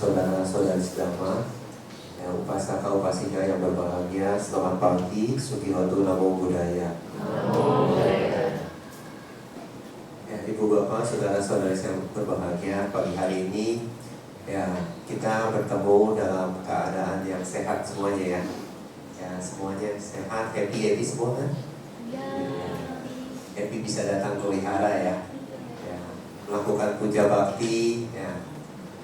saudara-saudari sedama, upasaka upasika yang berbahagia, selamat pagi, Sukihotu, Namo Buddhaya. Ya, Ibu Bapak, saudara-saudari yang berbahagia, pagi hari ini ya kita bertemu dalam keadaan yang sehat semuanya ya. Ya, semuanya sehat, happy semua kan? Ya. Happy bisa datang ke wihara ya. Ya, melakukan puja bakti ya.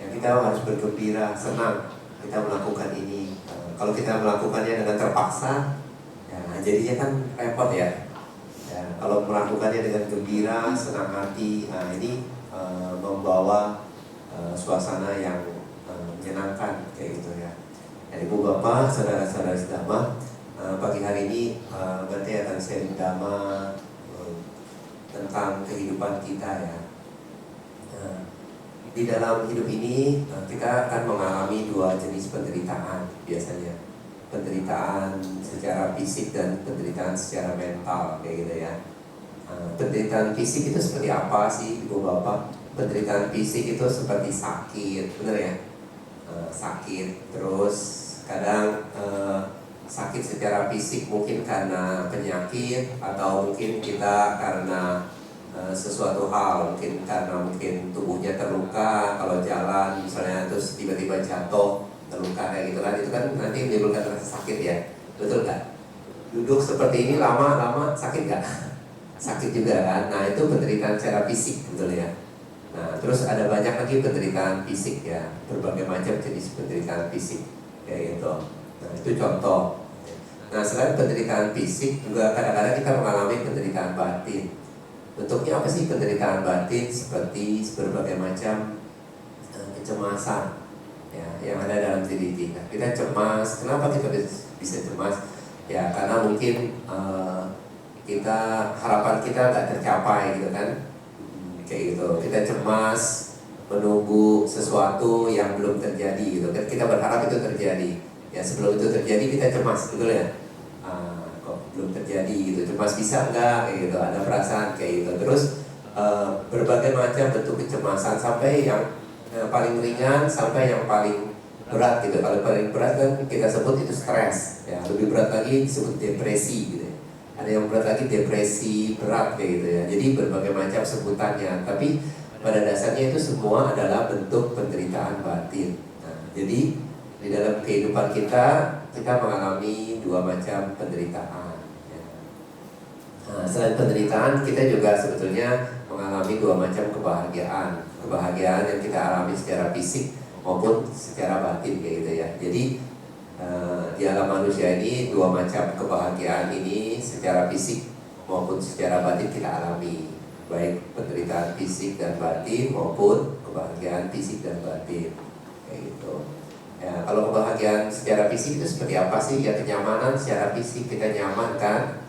Ya, kita harus bergembira, senang kita melakukan ini. Kalau kita melakukannya dengan terpaksa, ya, jadinya kan repot ya. Ya, kalau melakukannya dengan gembira, senang hati, nah ini membawa suasana yang menyenangkan kayak gitu ya. Jadi Ibu Bapak, saudara-saudari sedama, pagi hari ini berarti akan sharing dhamma tentang kehidupan kita ya. Di dalam hidup ini kita akan mengalami dua jenis penderitaan biasanya. Penderitaan secara fisik dan penderitaan secara mental kayak gitu ya. Penderitaan fisik itu seperti apa sih Ibu Bapak? Penderitaan fisik itu seperti sakit, benar ya? Sakit, terus kadang sakit secara fisik mungkin karena penyakit, atau mungkin kita karena sesuatu hal, mungkin karena tubuhnya terluka kalau jalan misalnya, terus tiba-tiba jatuh terluka kayak gitu kan, itu kan nanti menimbulkan rasa sakit ya, betul kan? Duduk seperti ini lama-lama sakit gak? Sakit juga kan? Nah itu penderitaan secara fisik betul ya. Nah terus ada banyak lagi penderitaan fisik ya, berbagai macam jenis penderitaan fisik kayak gitu. Nah itu contoh. Nah selain penderitaan fisik juga kadang-kadang kita mengalami penderitaan batin. Bentuknya apa sih penderitaan batin? Seperti berbagai macam kecemasan ya, yang ada dalam diri kita. Kita cemas. Kenapa kita bisa cemas? Ya karena mungkin kita harapan kita nggak tercapai gitu kan, kayak gitu. Kita cemas menunggu sesuatu yang belum terjadi gitu kan. Kita berharap itu terjadi. Ya sebelum itu terjadi kita cemas, betul ya? Belum terjadi gitu, cemas bisa enggak kayak gitu, ada perasaan kayak gitu. Terus berbagai macam bentuk kecemasan, sampai yang paling ringan sampai yang paling berat gitu. Kalau paling berat kan kita sebut itu stres ya, lebih berat lagi disebut depresi gitu. Ada yang berat lagi depresi berat kayak gitu ya. Jadi berbagai macam sebutannya, tapi pada dasarnya itu semua adalah bentuk penderitaan batin. Nah, jadi di dalam kehidupan kita mengalami dua macam penderitaan. Nah, selain penderitaan, kita juga sebetulnya mengalami dua macam kebahagiaan. Kebahagiaan yang kita alami secara fisik maupun secara batin kayak gitu ya. Jadi di alam manusia ini dua macam kebahagiaan ini secara fisik maupun secara batin kita alami, baik penderitaan fisik dan batin maupun kebahagiaan fisik dan batin kayak gitu. Ya, kalau kebahagiaan secara fisik itu seperti apa sih? Ya kenyamanan secara fisik, kita nyaman kan?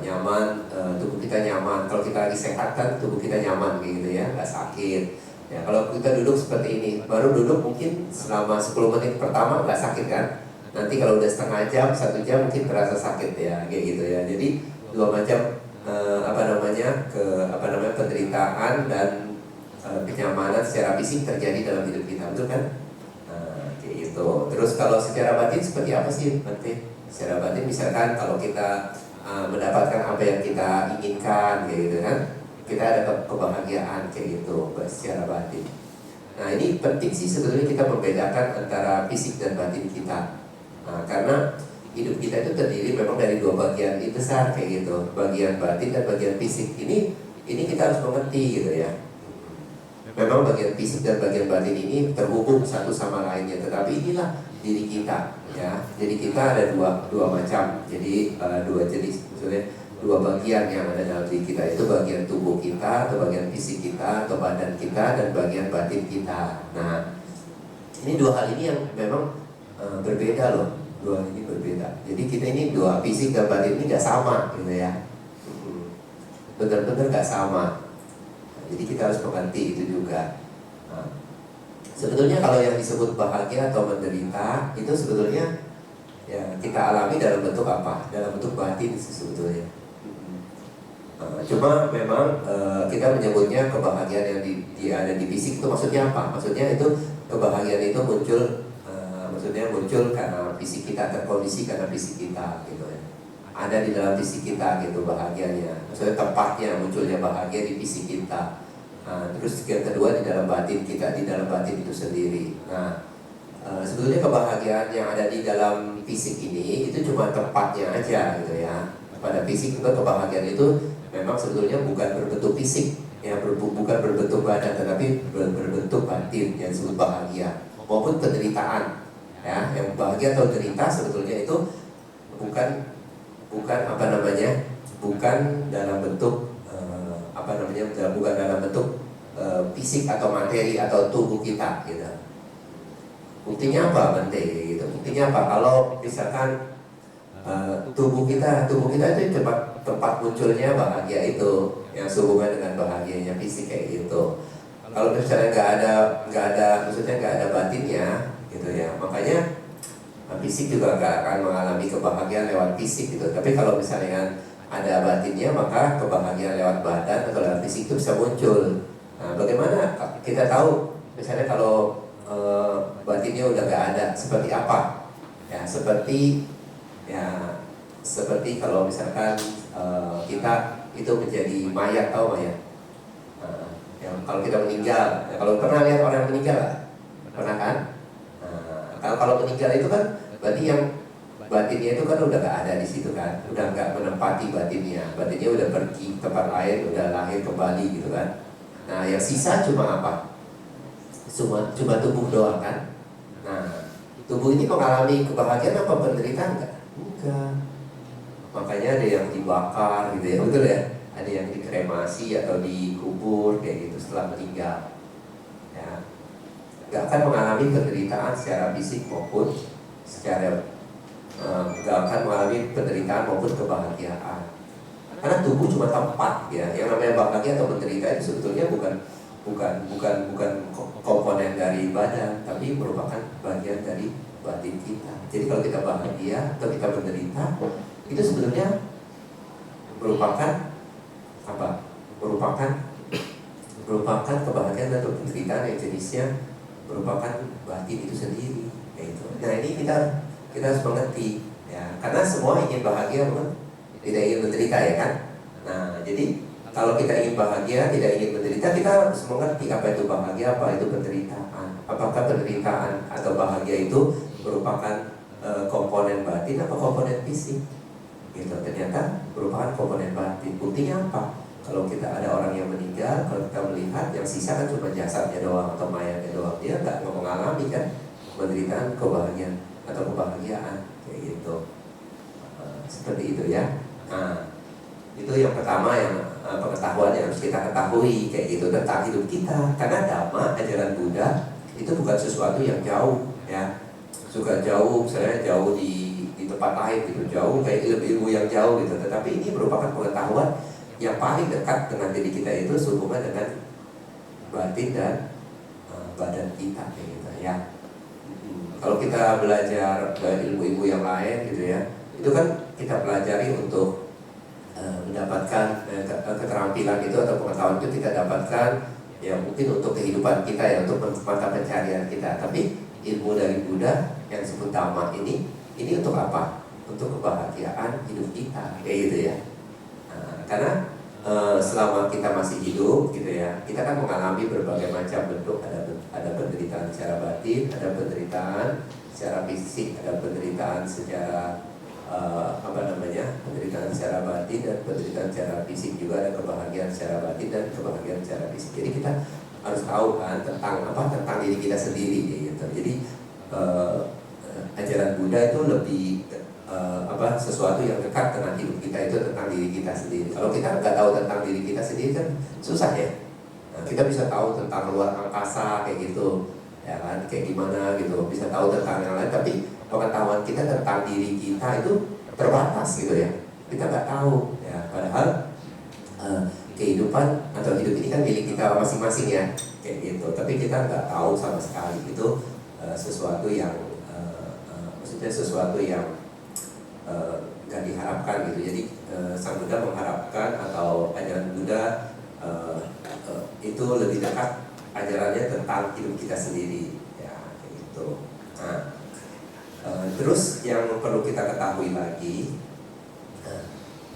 Nyaman, tubuh kita nyaman. Kalau kita lagi sehat kan tubuh kita nyaman gitu ya, nggak sakit. Ya kalau kita duduk seperti ini, baru duduk mungkin selama 10 menit pertama nggak sakit kan? Nanti kalau udah setengah jam, 1 jam mungkin terasa sakit ya, kayak gitu ya. Jadi dua macam penderitaan dan kenyamanan secara fisik terjadi dalam hidup kita, betul kan? Kayak gitu. Terus kalau secara batin seperti apa sih batin? Secara batin misalkan kalau kita mendapatkan apa yang kita inginkan kayak gitu kan, kita ada kebahagiaan kayak gitu secara batin. Nah ini penting sih sebetulnya kita membedakan antara fisik dan batin kita. Karena hidup kita itu terdiri memang dari dua bagian itu besar kayak gitu, bagian batin dan bagian fisik. Ini kita harus mengerti gitu ya. Memang bagian fisik dan bagian batin ini terhubung satu sama lainnya, tetapi inilah diri kita ya. Jadi kita ada dua macam. Jadi dua jenis, maksudnya dua bagian yang ada dalam diri kita, itu bagian tubuh kita atau bagian fisik kita atau badan kita, dan bagian batin kita. Nah, ini dua hal ini yang memang berbeda loh. Dua hal ini berbeda. Jadi kita ini dua fisik dan batin ini nggak sama gitu ya. Benar-benar nggak sama. Jadi kita harus mengerti itu juga. Nah, sebetulnya kalau yang disebut bahagia atau menderita itu sebetulnya ya kita alami dalam bentuk apa? Dalam bentuk batin sebetulnya. Cuma memang kita menyebutnya kebahagiaan yang ada di fisik itu maksudnya apa? Maksudnya itu kebahagiaan itu muncul, maksudnya muncul karena fisik kita, terkondisi karena fisik kita gitu ya. Ada di dalam fisik kita gitu bahagianya, maksudnya tempatnya munculnya bahagia di fisik kita. Terus yang kedua di dalam batin kita, di dalam batin itu sendiri. Sebetulnya kebahagiaan yang ada di dalam fisik ini itu cuma tempatnya aja gitu ya. Pada fisik itu kebahagiaan itu memang sebetulnya bukan berbentuk fisik ya, bukan berbentuk badan, tetapi berbentuk batin yang disebut bahagia maupun penderitaan ya. Yang bahagia atau derita sebetulnya itu bukan apa namanya, bukan dalam bentuk bukan dalam bentuk fisik atau materi atau tubuh kita gitu. Buktinya apa Bante gitu? Buktinya apa? Kalau misalkan tubuh kita itu tempat munculnya bahagia itu yang sehubungan dengan bahagianya fisik kayak gitu. Kalau misalnya nggak ada maksudnya nggak ada batinnya gitu ya, makanya fisik juga nggak akan mengalami kebahagiaan lewat fisik gitu. Tapi kalau misalnya ada batinnya, maka kebahagiaan lewat badan atau lewat fisik itu bisa muncul. Bagaimana kita tahu misalnya kalau batinnya udah nggak ada, seperti apa? Ya seperti kalau misalkan kita itu menjadi mayat, tahu mayat? Kalau kita meninggal, kalau pernah lihat orang meninggal, pernah kan? Kalau meninggal itu kan berarti yang batinnya itu kan udah nggak ada di situ kan, udah nggak menempati batinnya udah pergi ke tempat lain, udah lahir kembali gitu kan. Nah, yang sisa cuma apa? Cuma tubuh doang kan. Nah, tubuh ini mengalami kebahagiaan apa penderitaan enggak? Enggak. Makanya ada yang dibakar gitu ya, betul ya? Ada yang dikremasi atau dikubur kayak gitu setelah meninggal. Ya, nggak akan mengalami penderitaan secara fisik maupun secara nggak akan mengalami penderitaan maupun kebahagiaan. Karena tubuh cuma tempat ya. Yang namanya bahagia atau menderita itu sebetulnya bukan komponen dari badan, tapi merupakan bagian dari batin kita. Jadi kalau kita bahagia atau kita menderita, itu sebetulnya merupakan apa? Merupakan kebahagiaan atau penderitaan yang jenisnya merupakan batin itu sendiri. Gitu. Nah, ini kita harus mengerti ya, karena semua ingin bahagia bukan? Tidak ingin menderita ya kan? Nah, jadi kalau kita ingin bahagia, tidak ingin menderita, kita harus mengerti apa itu bahagia, apa itu penderitaan. Apakah penderitaan atau bahagia itu merupakan komponen batin atau komponen fisik? Gitu. Ternyata merupakan komponen batin. Buktinya apa? Kalau kita ada orang yang meninggal, kalau kita melihat yang sisa kan cuma jasadnya doang atau mayatnya doang, dia nggak mengalami kan penderitaan, kebahagiaan atau kebahagiaan kayak gitu. Seperti itu ya. Nah, itu yang pertama, yang pengetahuan yang harus kita ketahui kayak gitu tentang hidup kita. Karena Dhamma, ajaran Buddha itu bukan sesuatu yang jauh ya, suka jauh, misalnya jauh di tempat lain gitu, jauh kayak ilmu yang jauh gitu. Tetapi ini merupakan pengetahuan yang paling dekat dengan diri kita, itu sehubungan dengan batin dan badan kita kayak gitu ya. Kalau kita belajar ilmu-ilmu yang lain gitu ya, itu kan kita pelajari untuk mendapatkan keterampilan itu atau pengetahuan itu kita dapatkan ya mungkin untuk kehidupan kita ya, untuk mata pencarian kita. Tapi ilmu dari Buddha yang disebut Dhamma ini untuk apa? Untuk kebahagiaan hidup kita kayak gitu ya. Karena selama kita masih hidup gitu ya, kita kan mengalami berbagai macam bentuk. Ada penderitaan secara batin, ada penderitaan secara fisik, ada penderitaan secara penderitaan secara batin dan penderitaan secara fisik, juga ada kebahagiaan secara batin dan kebahagiaan secara fisik. Jadi kita harus tahu kan tentang diri kita sendiri gitu. Jadi ajaran Buddha itu lebih sesuatu yang dekat dengan hidup kita, itu tentang diri kita sendiri. Kalau kita nggak tahu tentang diri kita sendiri kan susah ya. Nah, kita bisa tahu tentang luar angkasa kayak gitu ya kan, kayak gimana gitu, bisa tahu tentang yang lain, tapi pengetahuan kita tentang diri kita itu terbatas gitu ya. Kita nggak tahu ya, padahal kehidupan atau hidup ini kan milik kita masing-masing ya kayak gitu. Tapi kita nggak tahu sama sekali itu sesuatu yang maksudnya sesuatu yang nggak diharapkan gitu. Jadi Sang Buddha mengharapkan, atau ajaran Buddha itu lebih dekat ajarannya tentang hidup kita sendiri ya. gitu. Nah, terus yang perlu kita ketahui lagi,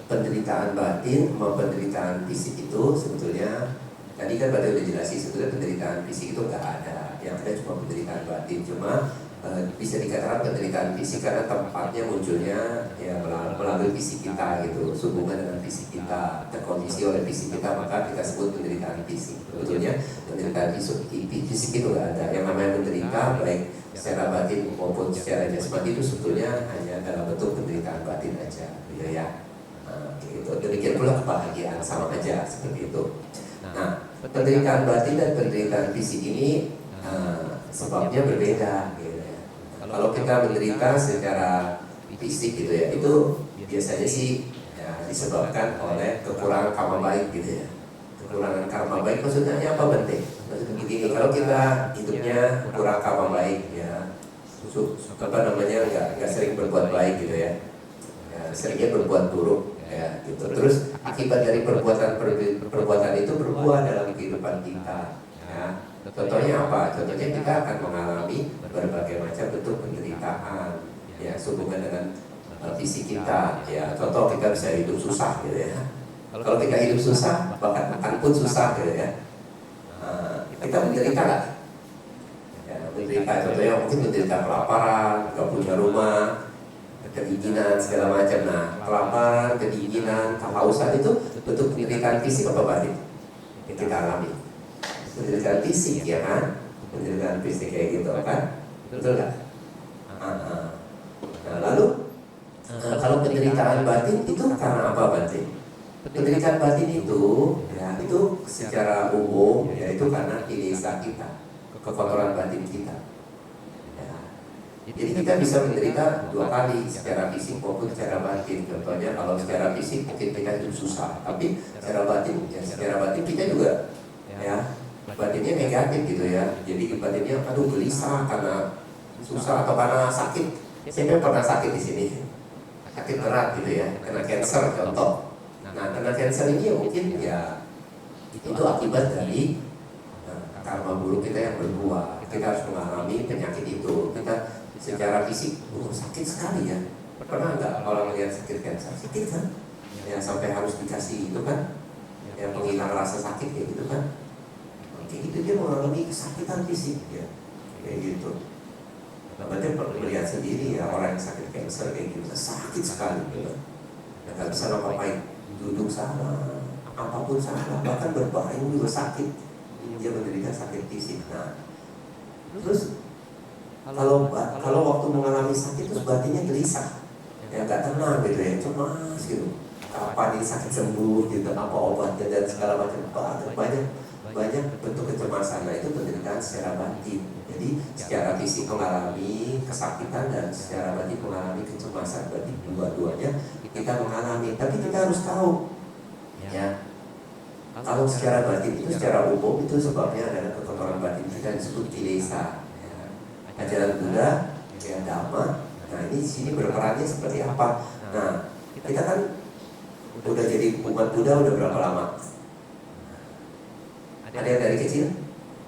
penderitaan batin maupun penderitaan fisik itu sebetulnya tadi kan pada udah jelasin, sebetulnya penderitaan fisik itu nggak ada, yang ada cuma penderitaan batin. Cuma bisa dikatakan penderitaan fisik karena tempatnya munculnya ya melalui fisik kita gitu, sehubungan dengan fisik kita, terkondisi oleh fisik kita, maka kita sebut penderitaan fisik. Sebetulnya penderitaan fisik itu nggak ada. Yang namanya menderita baik secara batin maupun secara jasmani itu sebetulnya hanya dalam bentuk penderitaan batin aja, gitu ya. Gitu. Demikian pula kebahagiaan, sama aja seperti itu. Nah, penderitaan batin dan penderitaan fisik ini sebabnya berbeda. Gitu. Kalau kita menderita secara fisik gitu ya, itu biasanya sih ya, disebabkan oleh kekurangan karma baik gitu ya. Kekurangan karma baik maksudnya apa Bante? Maksudnya begini, kalau kita hidupnya kurang karma baik ya, apa namanya nggak sering berbuat baik gitu ya, seringnya berbuat buruk ya gitu. Terus akibat dari perbuatan itu berbuah dalam kehidupan kita ya. Contohnya apa? Contohnya kita akan mengalami berbagai macam bentuk penderitaan ya, sehubungan dengan fisik kita ya. Contoh, kita bisa hidup susah gitu ya. Kalau kita hidup susah, bahkan makan pun susah gitu ya. Kita menderita nggak? Ya, menderita. Contohnya mungkin menderita kelaparan, nggak punya rumah, kedinginan segala macam. Nah, kelaparan, kedinginan, kehausan itu bentuk penderitaan fisik apa batin yang kita alami? Penderitaan fisik ya kan? Penderitaan fisik kayak gitu kan? Betul nggak? Nah, lalu kalau penderitaan batin itu karena apa batin? Penderitaan batin itu ya itu secara umum ya itu karena kilesa kita, kekotoran batin kita. Ya. Jadi kita bisa menderita dua kali, secara fisik maupun secara batin. Contohnya kalau secara fisik mungkin kita hidup susah, tapi secara batin kita juga ya batinnya negatif gitu ya. Jadi batinnya aduh gelisah karena susah atau karena sakit. Siapa yang pernah sakit di sini? Sakit berat gitu ya, kena cancer contoh. Nah, kena cancer ini mungkin ya itu akibat dari karma buruk kita yang berbuah. Kita harus mengalami penyakit itu. Kita secara fisik sakit sekali ya. Pernah nggak orang lihat sakit cancer? Sakit kan? Ya sampai harus dikasih itu kan? Ya penghilang rasa sakit kayak gitu kan? Kayak gitu dia mengalami kesakitan fisik ya, kayak gitu. Berarti perlu melihat sendiri ya, orang yang sakit cancer kayak gitu sakit sekali gitu. Ya nggak bisa ngapain, duduk salah, apapun salah, bahkan berbaring juga sakit. Dia menderita sakit fisik. Nah, terus kalau waktu mengalami sakit terus batinnya gelisah, ya nggak tenang gitu ya, cemas gitu. Kapan ini sakit sembuh gitu, apa obatnya dan segala macam, banyak bentuk kecemasan. Nah, itu penderitaan secara batin. Jadi secara fisik mengalami kesakitan dan secara batin mengalami kecemasan. Berarti dua-duanya kita mengalami. Tapi kita harus tahu ya, kalau secara batin itu secara umum itu sebabnya adalah kekotoran batin kita disebut kilesa ya. Ajaran Buddha ya, Dhamma. Nah, ini di sini berperannya seperti apa? Nah, kita kan udah jadi umat Buddha udah berapa lama? Ada yang dari kecil?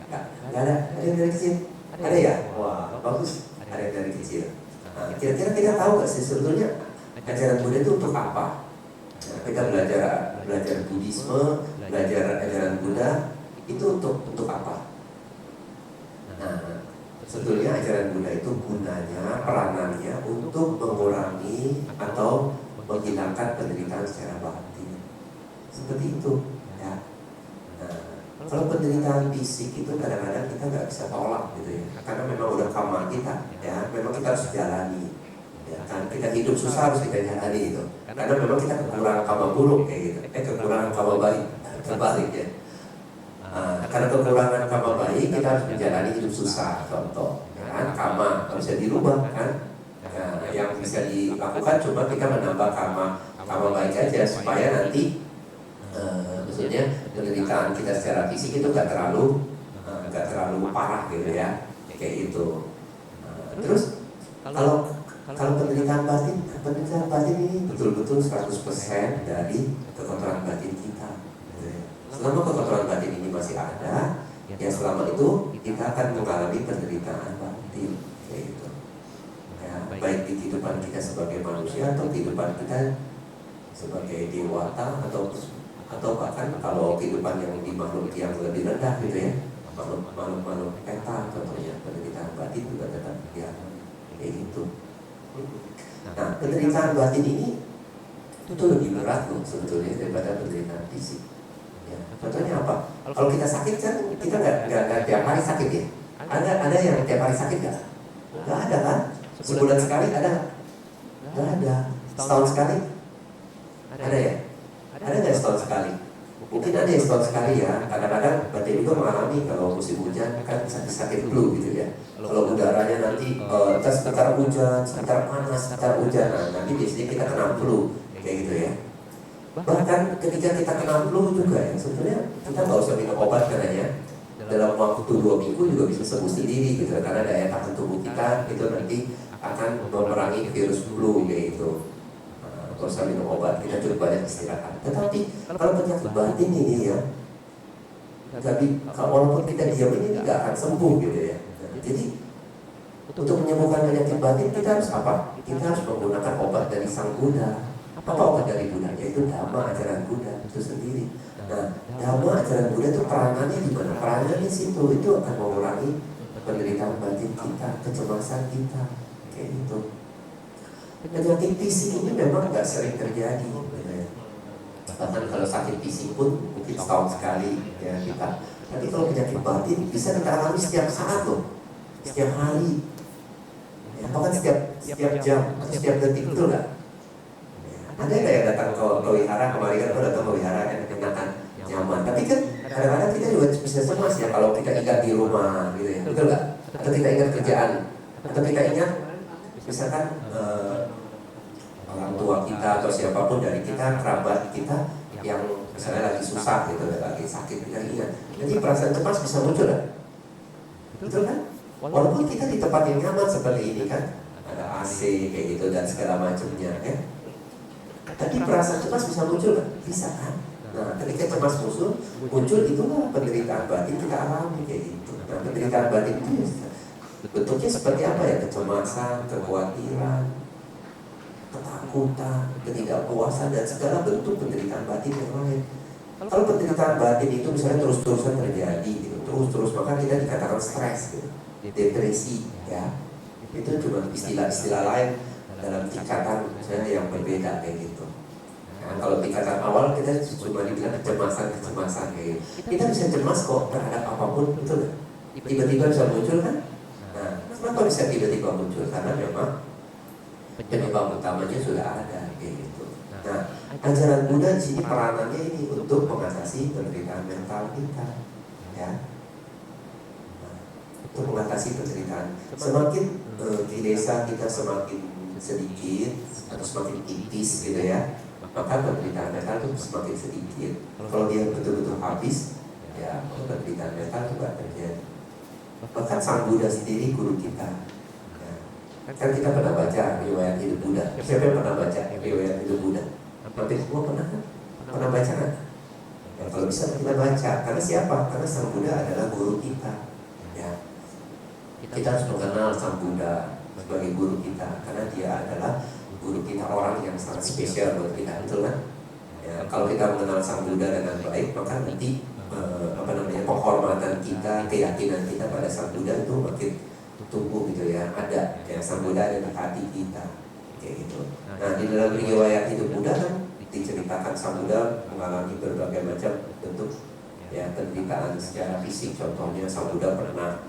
Enggak ada. Ada yang dari kecil? Ada ya? Wah, bagus. Ada yang dari kecil. Nah, kira-kira kita tahu nggak sih sebetulnya ajaran Buddha itu untuk apa? Nah, kita belajar Buddhisme, belajar ajaran Buddha itu untuk apa? Nah, sebetulnya ajaran Buddha itu gunanya, peranannya untuk mengurangi atau menghilangkan penderitaan secara batin. Seperti itu ya. Kalau penderitaan fisik itu kadang-kadang kita nggak bisa tolak gitu ya, karena memang udah karma kita ya, memang kita harus jalani ya kan. Kita hidup susah harus kita jalani gitu, karena memang kita kekurangan karma buruk kayak gitu, kekurangan karma baik, terbalik ya. Karena kekurangan karma baik kita harus menjalani hidup susah. Contoh ya kan, karma nggak bisa dirubah kan. Nah, yang bisa dilakukan cuma kita menambah karma baik aja supaya nanti maksudnya penderitaan kita secara fisik itu nggak terlalu parah gitu ya, kayak gitu. Terus kalau penderitaan batin ini betul-betul 100% dari kekotoran batin kita gitu ya. Selama kekotoran batin ini masih ada, Ya selama itu kita akan mengalami penderitaan batin kayak gitu. Ya, baik di kehidupan kita sebagai manusia atau kehidupan kita sebagai dewata atau bahkan kalau kehidupan yang di makhluk yang lebih rendah gitu ya, makhluk peta contohnya, penderitaan batin juga tetap ya kayak gitu. Nah, penderitaan batin ini itu lebih berat loh sebetulnya daripada penderitaan fisik. Ya, contohnya apa? Kalau kita sakit kan kita nggak tiap hari sakit ya. Ada yang tiap hari sakit nggak? Nggak ada kan? Sebulan sekali ada? Nggak ada. Setahun sekali? Ada ya? Ada nggak setahun sekali? Mungkin ada yang setahun sekali ya. Kadang-kadang batin juga mengalami kalau musim hujan kan sakit flu gitu ya. Kalau udaranya nanti sekitar hujan, sekitar panas, sekitar hujan, nah, nanti biasanya kita kena flu kayak gitu ya. Bahkan ketika kita kena flu juga ya, sebetulnya kita nggak usah minum obat karena ya dalam waktu 2 minggu juga bisa sembuh sendiri gitu, karena daya tahan tubuh kita itu nanti akan memerangi virus flu kayak gitu. Nggak usah minum obat, kita cukup banyak istirahat. Tetapi kalau penyakit batin ini ya, walaupun kita diam ini nggak akan sembuh gitu ya. Jadi untuk menyembuhkan penyakit batin kita harus apa? Kita harus menggunakan obat dari Sang Buddha. Apa obat dari Buddha? Yaitu Dhamma ajaran Buddha itu sendiri. Nah, Dhamma ajaran Buddha itu peranannya di mana? Peranannya di situ, itu akan mengurangi penderitaan batin kita, kecemasan kita, kayak gitu. Penyakit fisik ini memang nggak sering terjadi. Ya. Bahkan kalau sakit fisik pun mungkin setahun sekali ya kita. Tapi kalau penyakit batin bisa kita alami setiap saat loh, setiap hari, ya, bahkan setiap jam atau setiap detik, betul nggak? Ada nggak yang datang ke wihara kemarin kan datang ke wihara kan kenakan nyaman. Tapi kan kadang-kadang kita juga bisa cemas ya kalau kita ingat di rumah gitu ya, betul nggak? Atau kita ingat kerjaan, atau kita ingat misalkan orang tua kita atau siapapun dari kita, kerabat kita yang misalnya lagi susah gitu, lagi sakit, kita ingat. Jadi perasaan cemas bisa muncul kan? Betul kan? Walaupun kita di tempat yang nyaman seperti ini kan, ada AC kayak gitu dan segala macamnya ya. Tapi perasaan cemas bisa muncul kan? Bisa kan? Nah, ketika cemas muncul itulah penderitaan batin kita alami kayak gitu. Nah, penderitaan batin itu ya, bentuknya seperti apa ya? Kecemasan, kekhawatiran, ketakutan, ketidakpuasan dan segala bentuk penderitaan batin yang lain. Kalau penderitaan batin itu misalnya terus-terusan terjadi gitu, terus maka kita dikatakan stres gitu, depresi ya. Itu cuma istilah-istilah lain dalam tingkatan misalnya yang berbeda kayak gitu. Nah, kalau tingkatan awal kita cuma dibilang kecemasan kayak gitu. Kita bisa cemas kok terhadap apapun, betul kan? Tiba-tiba bisa muncul kan? Nah, kenapa bisa tiba-tiba muncul? Karena memang penyebab utamanya sudah ada kayak gitu. Nah, ajaran Buddha di sini peranannya ini untuk mengatasi penderitaan mental kita, ya. Nah, untuk mengatasi penderitaan. Semakin di desa kita semakin sedikit atau semakin tipis gitu ya, maka penderitaan mental itu semakin sedikit. Kalau dia betul-betul habis, ya penderitaan mental juga terjadi. Bahkan Sang Buddha sendiri guru kita. Kan kita pernah baca riwayat hidup Buddha. Siapa yang pernah baca riwayat hidup Buddha? Hampir semua pernah kan? Pernah baca kan? Ya, kalau bisa kita baca. Karena siapa? Karena Sang Buddha adalah guru kita. Ya. Kita harus mengenal Sang Buddha sebagai guru kita, karena dia adalah guru kita, orang yang sangat spesial buat kita, betul kan? Ya, kalau kita mengenal Sang Buddha dengan baik, maka nanti penghormatan kita, keyakinan kita pada Sang Buddha itu makin tumbuh gitu ya. Ada ya, Sang Buddha ada di hati kita kayak gitu. Nah, di dalam riwayat hidup Buddha kan diceritakan Sang Buddha mengalami berbagai macam bentuk ya penderitaan secara fisik. Contohnya Sang Buddha pernah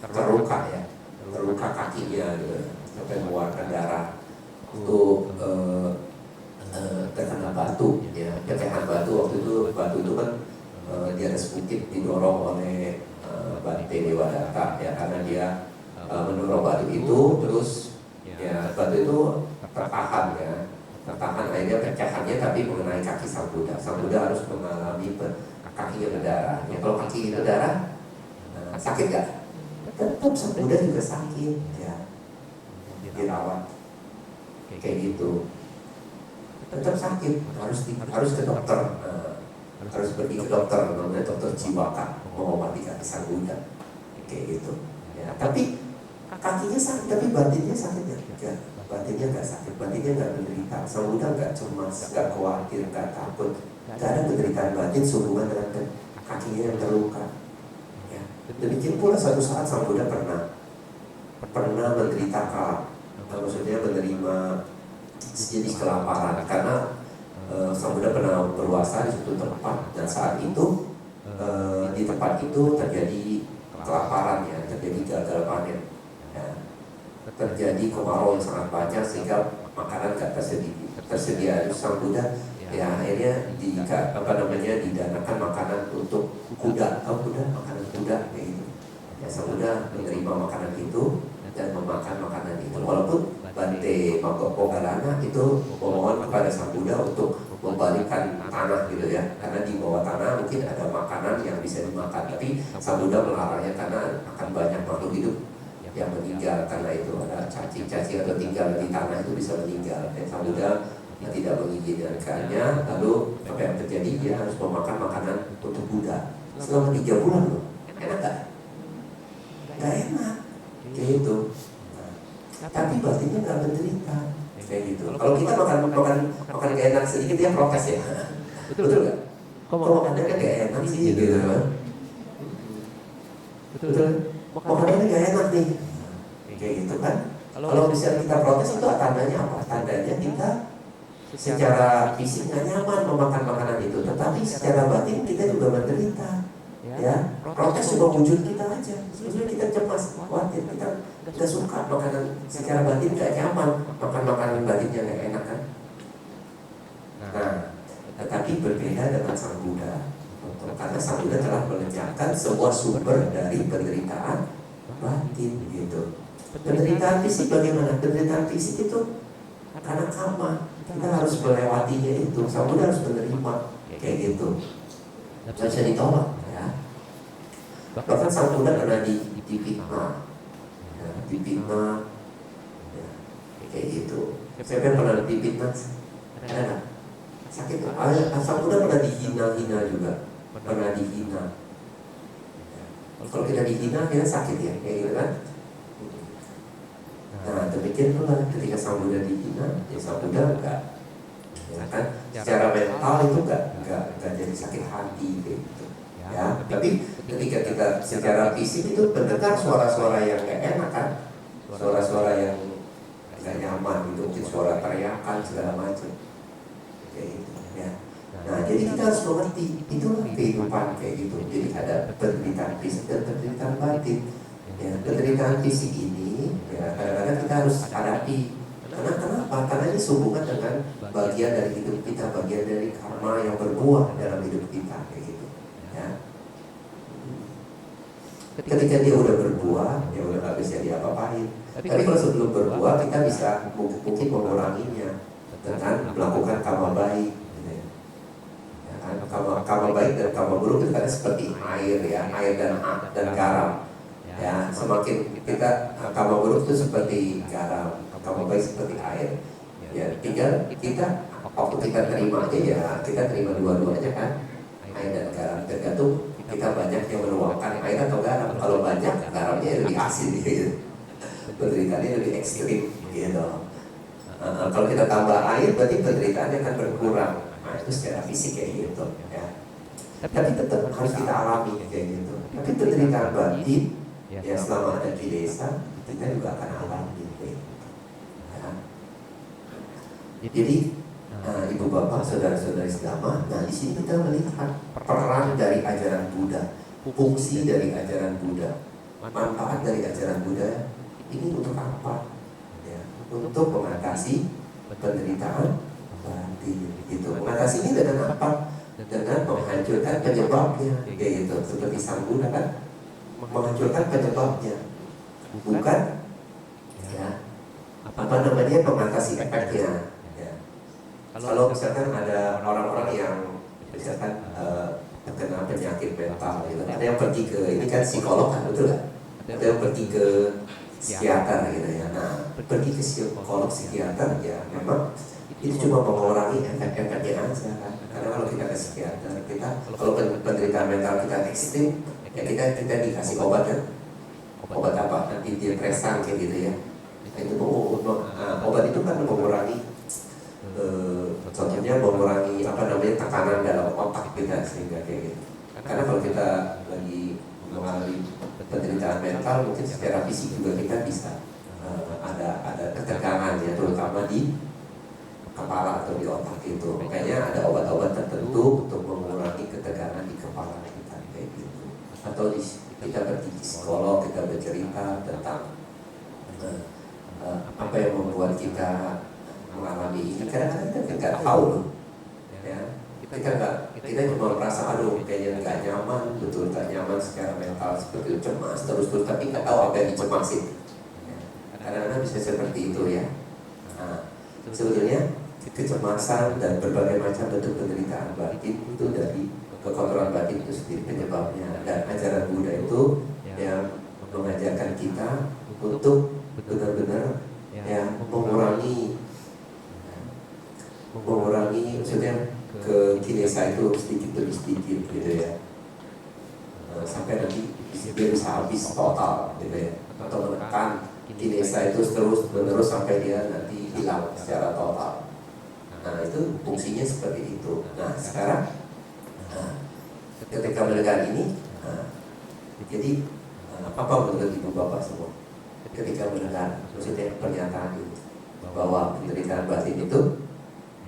terluka ya, terluka kakinya gitu, sampai mengeluarkan darah. Itu terkena batu ya, pecahan batu. Waktu itu kan di atas bukit didorong oleh Bante Dewadatta ya, karena dia mendorong batu itu, terus ya batu itu tertahan akhirnya pecahannya tapi mengenai kaki Sang Buddha. Sang Buddha harus mengalami kakinya berdarah ya. Kalau kaki berdarah sakit gak? Tetap Sang Buddha juga sakit ya, dirawat kayak gitu, tetap sakit, harus ke dokter, harus pergi ke dokter, namanya dokter jiwaka mengobati kaki sang Buddha, kayak gitu. Ya, tapi kakinya sakit, tapi batinnya sakit enggak? Batinnya nggak sakit, batinnya nggak menderita. Sang Buddha nggak cemas, nggak khawatir, nggak takut. Nggak ada penderitaan batin sehubungan dengan kakinya yang terluka. Ya. Demikian pula suatu saat sang Buddha pernah menderita maksudnya menerima sejenis kelaparan karena sang Buddha pernah berpuasa di suatu tempat, dan saat itu di tempat itu terjadi kelaparan, ya, terjadi gagal panen, ya, terjadi kemarau yang sangat banyak sehingga makanan nggak tersedia. Sang Buddha ya akhirnya didanakan makanan untuk kuda, tahu kuda, makanan kuda kayak gitu. Ya, sang Buddha menerima makanan itu dan memakan makanan itu, walaupun Bante Moggallana itu memohon kepada sang Buddha untuk membalikkan tanah gitu ya, karena di bawah tanah mungkin ada makanan yang bisa dimakan, tapi sang Buddha melarangnya karena akan banyak makhluk hidup yang meninggal karena itu, ada cacing-cacing atau tinggal di tanah itu bisa meninggal. Dan sang Buddha tidak mengizinkannya. Lalu apa yang terjadi, dia harus memakan makanan untuk Buddha selama 3 bulan loh. Enak gak? Gak enak kayak gitu. Tapi batinnya nggak menderita kayak gitu. Kalau kita makan gak enak sedikit, dia protes ya. Betul nggak? Kok makannya gak enak sih gitu kan? Betul. Makanannya gak enak nih kayak gitu kan. Kalau misalnya kita protes, itu tandanya apa? Tandanya kita secara fisik nggak nyaman memakan makanan itu, tetapi secara batin kita juga menderita. Ya, protes juga wujud kita aja. Sebenarnya kita cemas, khawatir, kita nggak suka makanan, secara batin nggak nyaman makan makanan batinnya nggak enak kan. Nah, tetapi berbeda dengan sang Buddha, karena sang Buddha telah melenyapkan sebuah sumber dari penderitaan batin gitu. Penderitaan fisik bagaimana? Penderitaan fisik itu karena karma, kita harus melewatinya itu. Sang Buddha harus menerima kayak gitu, nggak bisa ditolak ya. Bahkan sang Buddha pernah dipitnah, ya, dipitnah ya, kayak gitu. Siapa yang pernah dipitnah? Ada nggak? Sakit nggak? Sang Buddha pernah dihina juga, pernah dihina ya. Kalau kita dihina, kita sakit ya, kayak gitu kan. Nah, demikian pula ketika sang Buddha dihina, ya sang Buddha enggak, ya kan, secara mental itu enggak jadi sakit hati gitu. Ya, tapi ketika kita secara fisik itu mendengar suara-suara yang enggak enak kan, suara-suara yang enggak nyaman gitu, mungkin suara teriakan segala macam, kayak gitu. Ya. Nah, jadi kita harus mengerti itulah kehidupan kayak gitu. Jadi ada penderitaan fisik dan penderitaan batin. Ya, penderitaan fisik ini ya kadang-kadang kita harus hadapi. Kenapa? Karena ini sehubungan dengan bagian dari hidup kita, bagian dari karma yang berbuah dalam hidup kita kayak gitu. Ya. Ketika dia udah berbuah, ya udah nggak bisa diapa-apain. Tapi kalau sebelum berbuah, kita bisa mungkin menguranginya dengan melakukan karma baik. Ya kan? Karma baik dan karma buruk itu kan seperti air ya, air dan garam. Ya, semakin kita karma buruk itu seperti garam, karma baik seperti air. Ya, tinggal kita waktu kita terima aja ya, kita terima dua-duanya kan, air dan garam. Tergantung kita banyak yang menuangkan air atau garam. Kalau banyak, garamnya lebih asin gitu, penderitaannya lebih ekstrim gitu. Kalau kita tambah air, berarti penderitaannya akan berkurang. Nah, itu secara fisik kayak gitu ya. Tapi tetap harus kita alami kayak gitu. Tapi penderitaan batin ya selama ada di desa, kita juga akan alami gitu ya. Jadi ibu bapak, saudara-saudari sedama, nah di sini kita melihat peran dari ajaran Buddha, fungsi dari ajaran Buddha, manfaat dari ajaran Buddha ini untuk apa? Ya, untuk mengatasi penderitaan batin gitu. Mengatasi ini dengan apa? Dengan menghancurkan penyebabnya, kayak gitu. Seperti sang Buddha kan menghancurkan penyebabnya, bukan ya mengatasi efeknya. Ya. Kalau misalkan ada orang-orang yang misalkan terkena penyakit mental, gitu. Ada yang pergi ke ini kan psikolog kan, betul kan? Ada yang pergi ke psikiater gitu ya. Nah, pergi ke psikolog psikiater ya memang itu cuma mengurangi efek-efeknya aja kan. Karena kalau kita ke psikiater, kita kalau penderitaan mental kita ekstrim, Ya kita dikasih obat kan, obat apa? Antidepresan kayak gitu ya. Nah, itu obat itu kan mengurangi, contohnya mengurangi apa namanya tekanan dalam otak kita sehingga kayak gitu. Karena kalau kita lagi mengalami penderitaan mental, mungkin secara fisik juga kita bisa ada ketegangan ya, terutama di kepala atau di otak itu. Kayaknya ada obat-obat tertentu untuk mengurangi ketegangan di kepala kita kayak gitu. Atau kita pergi ke psikolog, kita bercerita tentang apa yang membuat kita mengalami ini. Kadang-kadang kita nggak tahu loh, ya. Kita cuma merasa aduh kayaknya nggak nyaman, betul nggak nyaman secara mental seperti itu, cemas terus tapi nggak tahu apa yang dicemasin. Ya. Kadang-kadang bisa seperti itu ya. Nah, sebetulnya kecemasan dan berbagai macam bentuk penderitaan batin itu dari kekotoran batin itu sendiri penyebabnya. Dan ajaran Buddha itu yang mengajarkan kita untuk benar-benar ya mengurangi maksudnya ke kinesa itu sedikit demi sedikit gitu ya, sampai nanti dia bisa habis total gitu ya, atau menekan kinesa itu terus menerus sampai dia nanti hilang secara total. Nah itu fungsinya seperti itu. Nah sekarang ketika mendengar ini, jadi apa menurut ibu bapak semua ketika mendengar maksudnya pernyataan ini bahwa penderitaan batin itu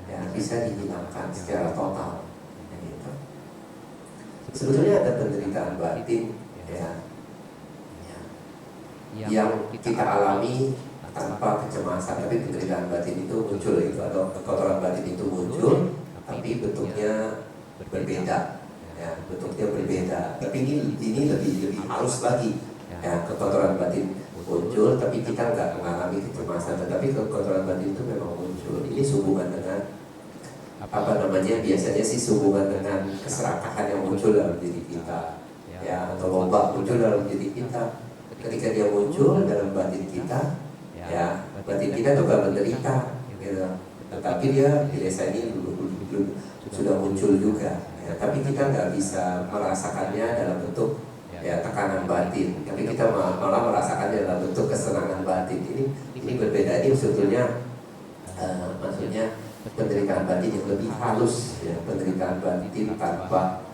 ya bisa dihilangkan secara total gitu. Sebetulnya ada penderitaan batin ya yang kita alami tanpa kecemasan, tapi penderitaan batin itu muncul itu, atau kotoran batin itu muncul tapi bentuknya berbeda ya, bentuknya berbeda. Tapi ini lebih halus lagi ya, kotoran batin muncul tapi kita nggak mengalami kecemasan, tetapi kotoran batin itu memang muncul. Ini sehubungan dengan apa namanya, biasanya sih sehubungan dengan keserakahan yang muncul dalam diri kita ya, atau lomba muncul dalam diri kita. Ketika dia muncul dalam batin kita ya, batin kita juga menderita gitu. Tetapi dia di desa ini sudah muncul juga ya, tapi kita nggak bisa merasakannya dalam bentuk ya tekanan batin, tapi kita malah merasakannya dalam bentuk kesenangan batin. Ini berbeda. Ini sebetulnya maksudnya penderitaan batin yang lebih halus ya, penderitaan batin tanpa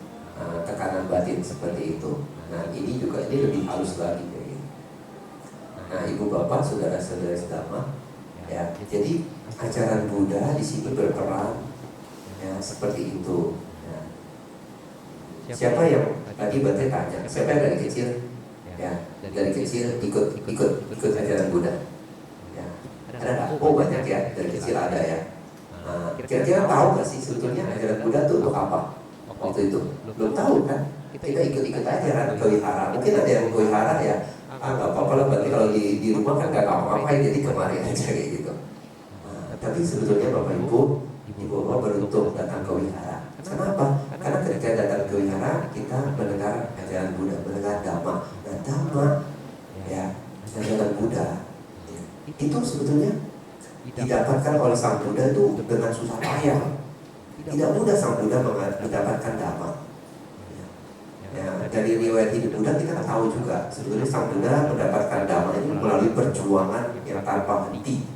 tekanan batin seperti itu. Nah ini lebih halus lagi kayak gitu. Nah ibu bapak saudara-saudara sedama ya, jadi ajaran Buddha di sini berperan ya seperti itu ya. Siapa yang tadi Bante tanya, siapa yang dari kecil ya, dari kecil ikut ajaran Buddha ya, ada nggak? Oh banyak ya, dari kecil ada ya. Nah, kira-kira tahu nggak sih sebetulnya ajaran Buddha itu untuk apa? Waktu itu belum tahu kan? Kita ikut aja kan ke wihara. Mungkin ada yang ke wihara ya, nggak apa-apa lah, berarti kalau di rumah kan nggak apa-apa, jadi kemarin aja kayak gitu. Nah, tapi sebetulnya bapak ibu bapak beruntung datang ke wihara. Kenapa? Karena ketika datang ke wihara kita mendengar ajaran Buddha, mendengar Dhamma. Dan Dhamma ya, ajaran Buddha ya, itu sebetulnya didapatkan oleh Sang Buddha itu dengan susah payah. Tidak mudah Sang Buddha mendapatkan Dhamma. Ya, dari riwayat hidup Buddha kita tahu juga sebetulnya Sang Buddha mendapatkan Dhamma ini melalui perjuangan yang tanpa henti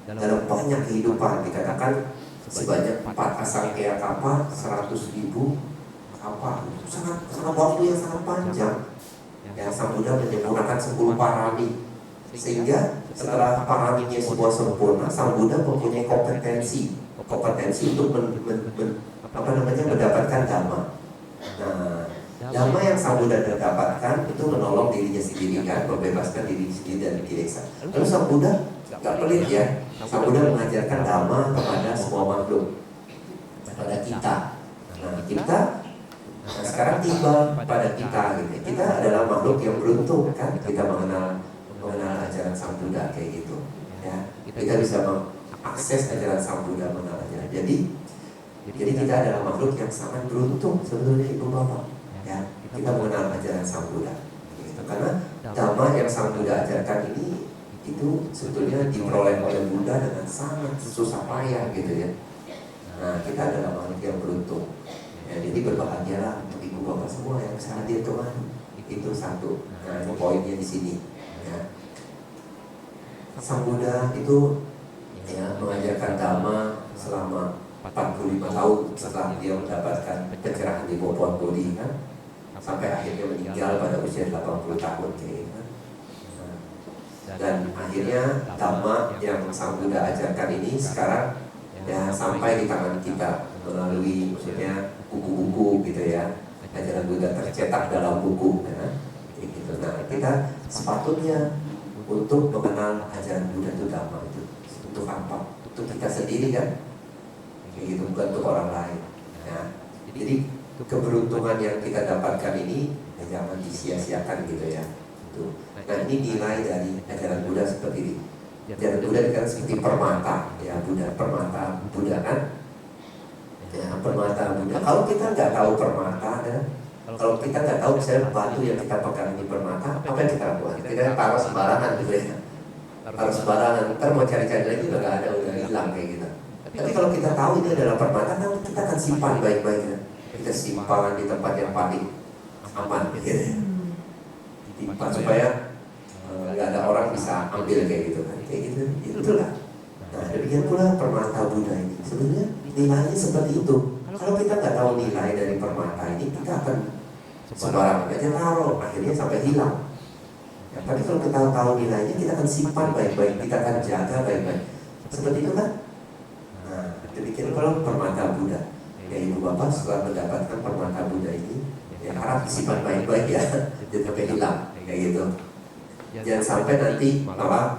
dalam banyak kehidupan. Dikatakan sebanyak 4 asangkaya kappa, 100.000 kappa. Itu sangat waktu yang sangat panjang. Ya, Sang Buddha menyempurnakan 10 parami, sehingga setelah paraminya sebuah sempurna, Sang Buddha mempunyai kompetensi untuk mendapatkan Dhamma. Nah, Dhamma yang Sang Buddha dapatkan itu menolong dirinya sendiri kan, membebaskan diri sendiri dari kilesa. Lalu Sang Buddha gak pelit ya, Sang Buddha mengajarkan Dhamma kepada semua makhluk, kepada kita. Nah kita sekarang tiba pada kita gitu. Kita adalah makhluk yang beruntung kan, kita mengenal ajaran Sang Buddha kayak gitu ya. Kita bisa mengakses ajaran Sang Buddha, mengenal ajaran. Jadi kita adalah makhluk yang sangat beruntung sebetulnya ibu bapak ya, kita mengenal ajaran Sang Buddha gitu. Karena Dhamma yang Sang Buddha ajarkan ini itu sebetulnya diperoleh oleh Buddha dengan sangat susah payah gitu ya. Nah kita adalah makhluk yang beruntung ya, jadi berbahagialah untuk ibu bapak semua yang bisa hadir kemari itu satu. Nah, ini poinnya di sini. Ya. Sang Buddha itu ya mengajarkan Dhamma selama 45 tahun setelah dia mendapatkan pencerahan di Bopon Bodhi kan, sampai akhirnya meninggal pada usia 80 tahun kayak gitu kan. Nah, dan akhirnya Dhamma yang Sang Buddha ajarkan ini sekarang ya sampai di tangan kita melalui maksudnya buku-buku gitu ya. Ajaran Buddha tercetak dalam buku ya. Gitu. Nah, kita sepatutnya untuk mengenal ajaran Buddha itu Dhamma itu untuk apa? Untuk kita sendiri kan? Kayak gitu, bukan untuk orang lain ya. Jadi keberuntungan yang kita dapatkan ini ya, jangan disia-siakan gitu ya. Gitu. Nah, ini nilai dari ajaran Buddha seperti ini. Ajaran Buddha kan seperti permata ya, Buddha, permata Buddha kan ya, permata Buddha. Kalau kita nggak tahu permata ya, kalau kita nggak tahu misalnya batu yang kita pegang ini permata, apa yang kita lakukan? Kita taruh sembarangan gitu ya, taruh sembarangan. Ntar mau cari-cari lagi udah nggak ada, udah hilang kayak gitu. Tapi kalau kita tahu ini adalah permata, kan kita akan simpan baik-baik ya. Kita simpan di tempat yang paling aman gitu ya. Simpan supaya nggak ada orang bisa ambil kayak gitu kan, kayak gitu. Itulah. Nah, demikian pula permata Buddha ini. Sebenarnya nilainya seperti itu. Kalau kita nggak tahu nilai dari permata ini, kita akan sembarangan aja taruh, akhirnya sampai hilang. Ya, tapi kalau kita tahu nilainya, kita akan simpan baik-baik, kita akan jaga baik-baik. Seperti itu kan? Nah, demikian kalau permata Buddha. Ya, ibu bapak setelah mendapatkan permata Buddha ini, ya harap disimpan baik-baik ya, jangan sampai hilang, kayak gitu. Jangan sampai nanti malah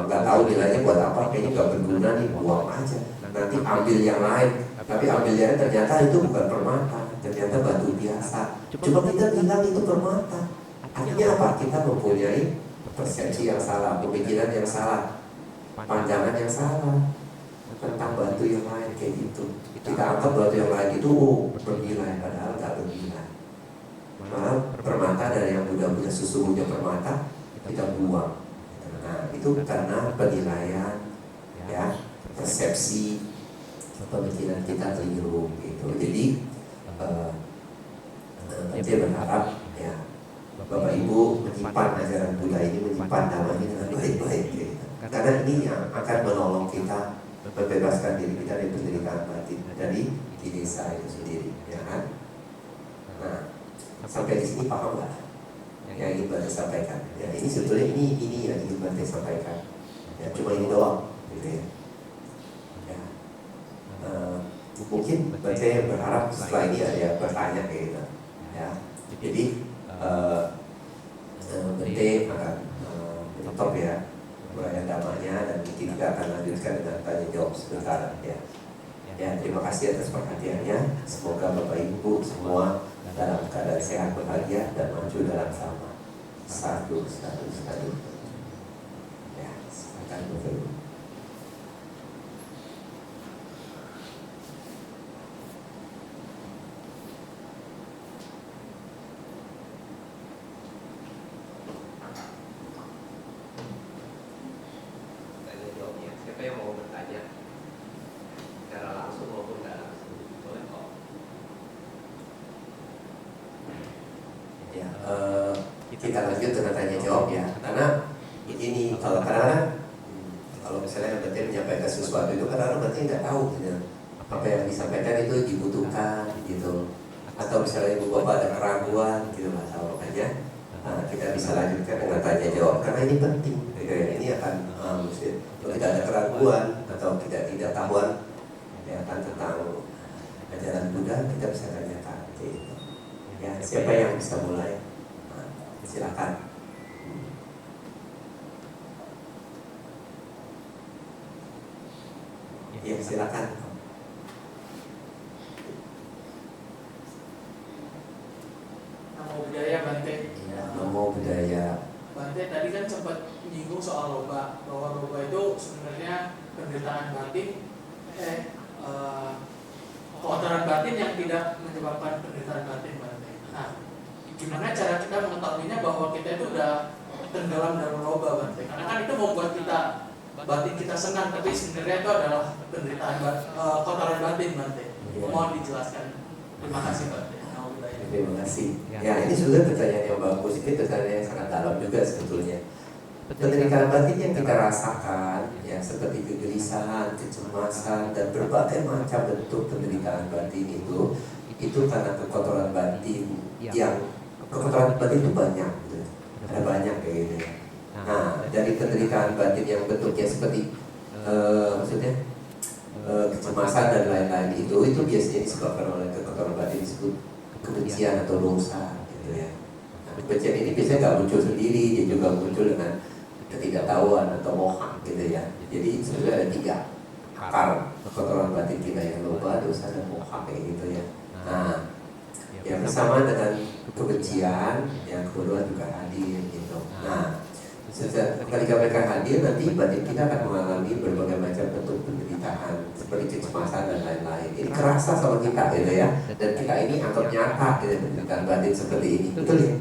nggak tahu nilainya buat apa, kayaknya nggak berguna nih, buang aja. Nanti ambil yang lain, tapi ambilnya ternyata itu bukan permata, ternyata batu biasa. Cuma kita bilang itu permata. Artinya apa? Kita mempunyai persepsi yang salah, pemikiran yang salah, pandangan yang salah tentang batu yang lain kayak gitu. Kita anggap batu yang lain itu bernilai, padahal nggak bernilai. Malah permata dari yang Buddha sesungguhnya permata kita buang. Nah, itu karena penilaian, ya, persepsi, pemikiran kita keliru gitu. Jadi saya berharap ya Bapak Ibu menyimpan ajaran Buddha ini, menyimpan Dhamma ini dengan baik-baik gitu. Karena ini yang akan menolong kita membebaskan diri kita dari penderitaan batin dari di desa itu sendiri, ya kan? Nah, sampai di sini paham nggak? Yang ingin Bante sampaikan. Ya, ini sebetulnya ini yang ingin Bante sampaikan. Ya, cuma ini doang, gitu ya. Ya. Mungkin Bante berharap setelah ini ada bertanya kayak gitu. Ya. Jadi Bante akan menutup ya uraian Dhammanya, dan mungkin kita akan lanjutkan dengan tanya jawab sebentar ya. Ya, terima kasih atas perhatiannya. Semoga Bapak Ibu semua dalam keadaan sehat, bahagia, dan maju dalam sama. Satu. Ya, silakan Bapak Ibu. Tanya jawabnya. Siapa yang mau bertanya? Secara langsung maupun tidak langsung, boleh kok. Ya, kita lanjut dengan tanya jawab ya. Karena ini kalau kadang-kadang kalau misalnya Bante menyampaikan sesuatu itu kadang-kadang Bante tidak tahu gitu, apa yang disampaikan itu dibutuhkan gitu. Atau misalnya ibu bapak ada keraguan gitu, nggak tahu, makanya kita bisa lanjutkan dengan tanya jawab karena ini penting. Gitu ya. Ini akan kalau tidak ada keraguan atau tidak tahuan ya kan tentang ajaran Buddha, kita bisa tanyakan gitu. Ya, siapa yang bisa mulai? Silakan. Ya, silakan. Namo Buddhaya Bante. Ya, Namo Buddhaya. Bante tadi kan sempat menyinggung soal loba, bahwa loba itu sebenarnya penderitaan batin, keotoran batin yang tidak menyebabkan penderitaan batin, Bante. Nah, gimana cara kita mengetahuinya bahwa kita itu udah tenggelam dalam loba, Bante? Karena kan itu membuat kita batin kita senang, tapi sebenarnya itu adalah penderitaan kotoran batin, Bante. Mohon dijelaskan. Terima kasih, Bante. Terima kasih. Ya, ini sudah pertanyaan yang bagus. Ini pertanyaan yang sangat dalam juga sebetulnya. Penderitaan batin yang kita rasakan, ya seperti kegelisahan, kecemasan, dan berbagai macam bentuk penderitaan batin itu karena kekotoran batin yang kekotoran batin itu banyak, gitu. Ada banyak kayak gitu. Nah, dari penderitaan batin yang bentuknya seperti maksudnya kecemasan dan lain-lain itu biasanya disebabkan oleh kekotoran batin disebut kebencian atau dosa, gitu ya. Nah, kebencian ini biasanya nggak muncul sendiri, dia juga muncul dengan ketidaktahuan atau moha, gitu ya. Jadi sebenarnya ada 3 akar kekotoran batin kita, yang loba, dosa, dan moha, kayak gitu ya. Nah, yang bersama dengan kebencian, yang kedua juga hadir, gitu. Nah, ketika mereka hadir, nanti batin kita akan mengalami berbagai macam bentuk penderitaan seperti kecemasan dan lain-lain. Ini kerasa sama kita, gitu ya. Dan kita ini anggap nyata, gitu, penderitaan batin seperti ini. Betul ya?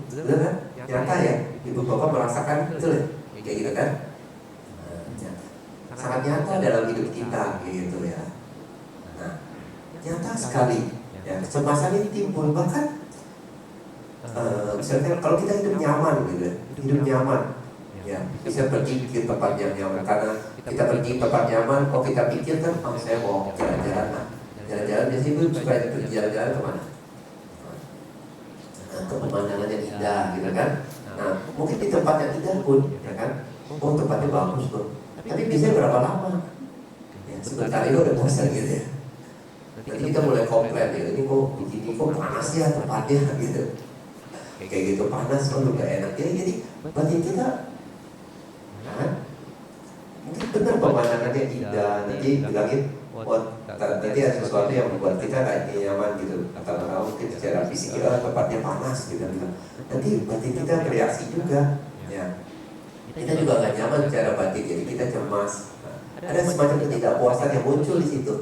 Betul kan? Nyata ya? Ibu bapak merasakan, betul ya? Kayak gitu kan? Sangat nyata dalam hidup kita, gitu ya. Nah, nyata sekali. Ya, kecemasan ini timbul bahkan misalnya kalau kita hidup nyaman, gitu, hidup nyaman, ya bisa pergi ke tempat yang nyaman. Karena kita pergi ke tempat nyaman, kita pikir kan, saya mau jalan-jalan, jalan-jalan biasanya itu suka pergi jalan-jalan kemana? Ke pemandangan yang indah, gitu kan? Nah, mungkin di tempat yang indah pun, ya kan? Oh, tempatnya bagus tuh. Tapi biasanya berapa lama? Ya, sebentar itu udah bosan, gitu ya. Nanti kita mulai komplain, ya, ini kok panas ya tempatnya, gitu. Kayak gitu, panas, gak enak. Jadi batin kita, mungkin benar pemandangannya indah. Nanti bilangin, tadi ada sesuatu yang membuat kita kayak nyaman gitu. Atau mungkin secara fisik kita tempatnya panas, gitu. Nanti batin kita bereaksi juga, ya. Kita juga gak nyaman secara batin, jadi kita cemas. Ada semacam ketidakpuasan yang muncul di situ.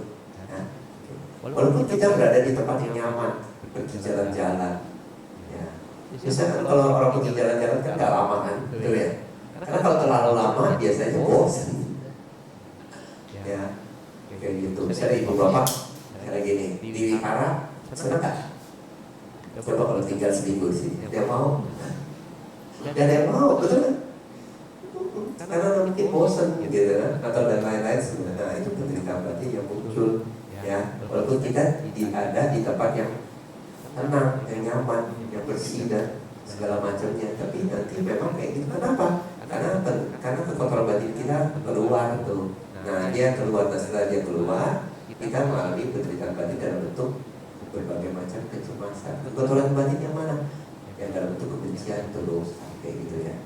Walaupun kita berada di tempat yang nyaman, pergi jalan-jalan, ya. Biasanya kalau orang pergi jalan-jalan kan nggak lama kan, betul ya? Karena kalau terlalu lama biasanya bosan, ya. Kayak gitu. Misalnya ibu bapak kayak gini, di wihara senang nggak? Coba kalau tinggal seminggu sih, dia mau? Dan dia mau, betul kan? Karena mungkin bosan, gitu kan? Atau dan lain-lain sebenarnya. Nah, itu penderitaan batin yang muncul. Ya, walaupun kita ada di tempat yang tenang, yang nyaman, yang bersih dan segala macamnya, tapi nanti memang kayak gitu. Kenapa? Karena kekotoran batin kita keluar tuh. Nah, dia keluar, setelah dia keluar, kita mengalami penderitaan batin dalam bentuk berbagai macam kecemasan. Kekotoran batin yang mana? Yang dalam bentuk kebencian, terus kayak gitu ya.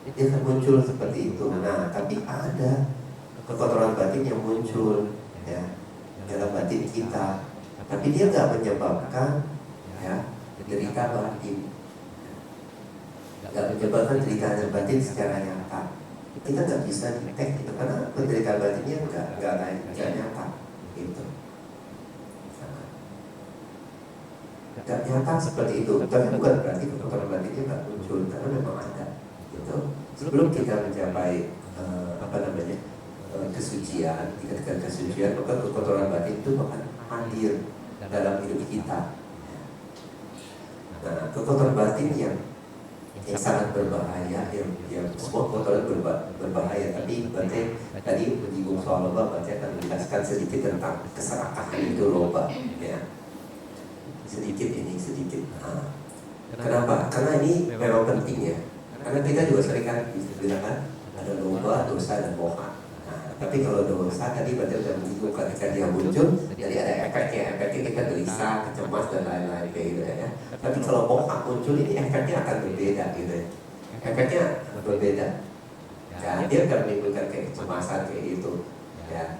Dia akan muncul seperti itu. Nah, tapi ada kekotoran batin yang muncul, ya, dalam batin kita, tapi dia nggak menyebabkan, ya, derita batin, nggak menyebabkan derita batin secara nyata. Kita nggak bisa detect itu karena penderitaan batinnya nggak nyata, gitu. Nggak nyata seperti itu, tapi bukan berarti kekotoran batinnya nggak muncul, karena memang ada, gitu. Sebelum kita mencapai kesucian, ketika kesucian, maka kekotoran batin itu akan hadir dalam hidup kita. Nah, kekotoran batin yang sangat berbahaya, yang semua kotoran berbahaya. Tapi batin tadi menyinggung soal loba, batin akan menjelaskan sedikit tentang keserakahan itu loba, ya. Sedikit. Nah, kenapa? Karena ini memang penting ya. Karena kita juga sering kan bilang kan ada loba, dosa, dan moha. Tapi kalau dosa tadi berarti sudah menyinggung ketika dia muncul, jadi ada efeknya kita gelisah, kecemas dan lain-lain kayak gitu ya. Tapi kalau moha muncul ini efeknya akan berbeda gitu ya. Efeknya berbeda. Ya, dia akan menimbulkan kayak kecemasan kayak gitu ya.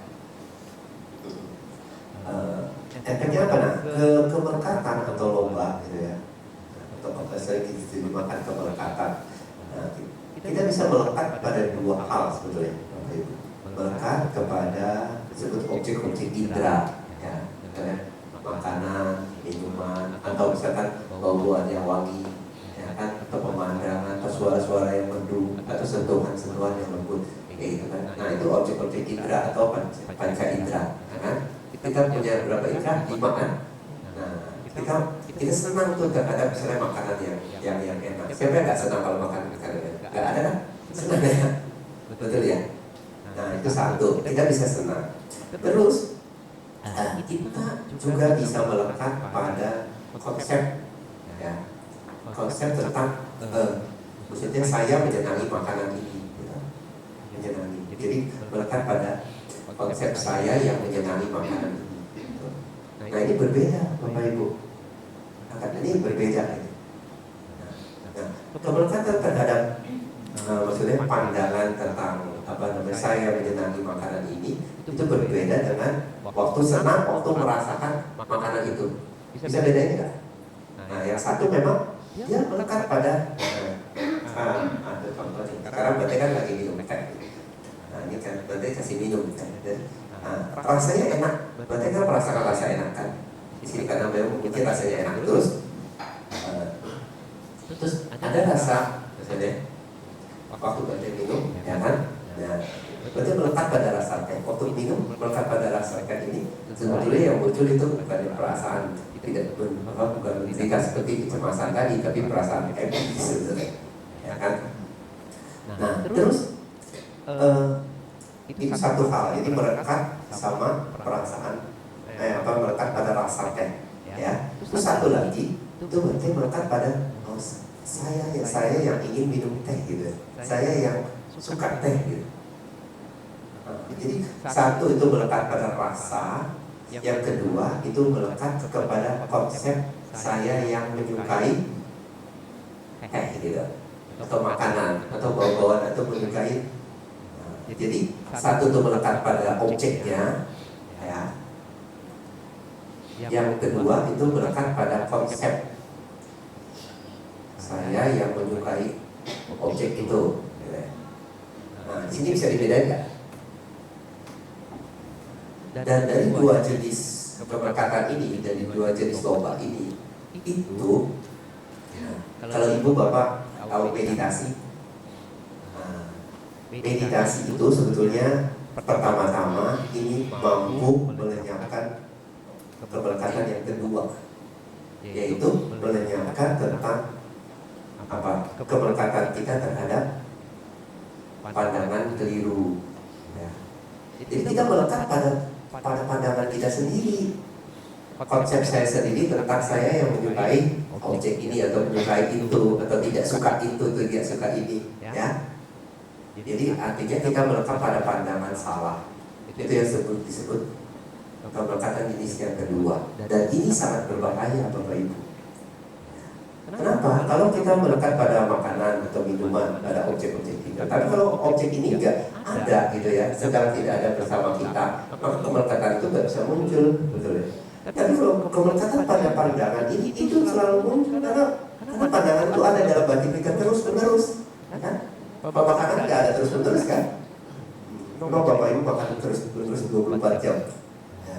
Efeknya apa nah? Kemelekatan atau loba gitu ya. Atau apa sering kita dimakan kemelekatan. Nah, kita bisa melekat pada 2 hal sebetulnya. Melekat kepada disebut objek-objek indera, ya, misalnya makanan, minuman, atau misalkan bau-bauan yang wangi, ya kan, atau pemandangan, atau suara-suara yang merdu, atau sentuhan-sentuhan yang lembut, kayak gitu kan. Nah, itu objek-objek indera atau panca indera, ya kan? Kita punya berapa indera? 5 kan? Nah, kita senang tuh terhadap misalnya makanan yang enak. Siapa yang nggak senang kalau makan makanan enak? Nggak ada kan? Senang ya, betul ya. Nah itu satu, kita bisa senang. Terus kita juga bisa melekat pada konsep, ya, konsep tentang maksudnya saya menyenangi makanan ini, gitu. Menyenangi. Jadi melekat pada konsep saya yang menyenangi makanan ini. Gitu. Nah ini berbeda, Bapak Ibu. Ini berbeda. Gitu. Nah, kemelekatan terhadap maksudnya pandangan tentang saya menyenangi makanan ini itu berbeda dengan waktu senang, waktu merasakan makanan itu. Bisa bedain nggak? Nah yang satu memang dia melekat pada ada contoh nih. Sekarang berarti kan lagi minum teh. Nah ini kan berarti kasih minum teh. Rasanya enak. Berarti kan merasakan rasa enak kan? Di sini karena memang mungkin rasanya enak terus ada rasa misalnya waktu berarti minum, ya kan? Nah, berarti melekat pada rasa teh. Waktu minum melekat pada rasa teh ini sebetulnya yang muncul itu bukan perasaan bukan menderita seperti kecemasan tadi, tapi perasaan happy sebetulnya, ya kan? Nah, terus itu satu hal, ini melekat sama perasaan, melekat pada rasa teh, ya. Terus satu lagi, itu berarti melekat pada saya yang ingin minum teh gitu, saya yang suka teh gitu. Jadi satu itu melekat pada rasa, yang kedua itu melekat kepada konsep saya yang menyukai teh gitu, atau makanan, atau bau-bauan, atau menyukai. Jadi satu itu melekat pada objeknya, ya. Yang kedua itu melekat pada konsep saya yang menyukai objek itu. Nah, di sini bisa dibedakan nggak? Dan dari dua jenis kemelekatan ini, dari dua jenis loba ini, itu kalau ibu bapak tahu meditasi, meditasi itu sebetulnya pertama-tama ini mampu melenyapkan kemelekatan yang kedua, yaitu melenyapkan tentang kemelekatan kita terhadap pandangan keliru, ya. Jadi kita melekat pada pandangan kita sendiri, konsep saya sendiri tentang saya yang menyukai objek ini atau menyukai itu, atau tidak suka itu, tidak suka ini, ya. Jadi artinya kita melekat pada pandangan salah. Itu yang disebut kemelekatan jenis yang kedua, dan ini sangat berbahaya Bapak Ibu. Kenapa? Kalau kita melekat pada makanan atau minuman, pada objek-objek kita, tapi kalau objek ini enggak ada gitu ya, sedang tidak ada bersama kita, maka kemelekatan itu nggak bisa muncul, betul ya? Tapi kalau kemelekatan pada pandangan ini itu selalu muncul karena pandangan itu ada dalam batin kita terus-menerus, kan? Makanan nggak ada terus-menerus kan? Memang Bapak Ibu makan terus-menerus 24 jam.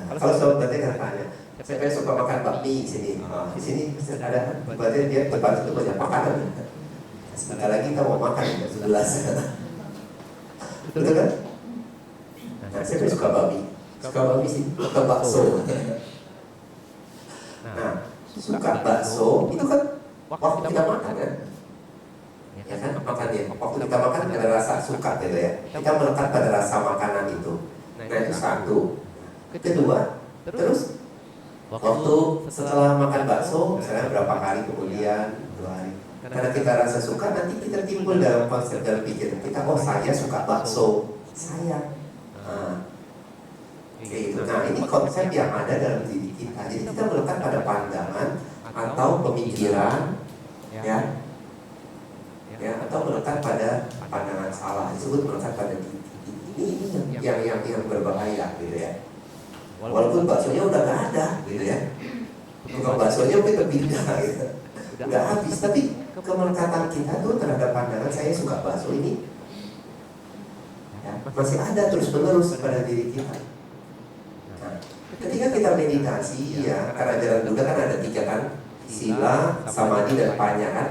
Kalau sobat berarti kan tanya, saya suka makan bakmi di sini. Di sini ada, berarti dia tempat itu banyak makanan. Sebentar lagi kita mau makan jam 11. Betul kan? Nah, saya suka bakmi sih, suka bakso. Nah, suka bakso itu kan waktu kita makan kan? Ya kan, makannya. Waktu kita makan ada rasa suka gitu ya. Kita melekat pada rasa makanan itu. Nah itu satu. Kedua, terus waktu setelah makan bakso, misalnya berapa hari kemudian, 2 hari, karena kita rasa suka, nanti kita timbul dalam konsep dalam pikiran kita, oh saya suka bakso, saya. Kayak gitu. Nah ini konsep yang ada dalam diri kita. Jadi kita melekat pada pandangan atau pemikiran, ya, atau melekat pada pandangan salah. Disebut melekat pada diri. Ini yang berbahaya, gitu ya. Walaupun baksonya udah gak ada, gitu ya. Tukang baksonya mungkin pindah, gitu. Udah habis, tapi kemelekatan kita tuh terhadap pandangan saya suka bakso ini, ya, masih ada terus-menerus pada diri kita. Nah, ketika kita meditasi, ya, karena jalan Buddha kan ada 3 kan, sila, samadhi, dan panya kan.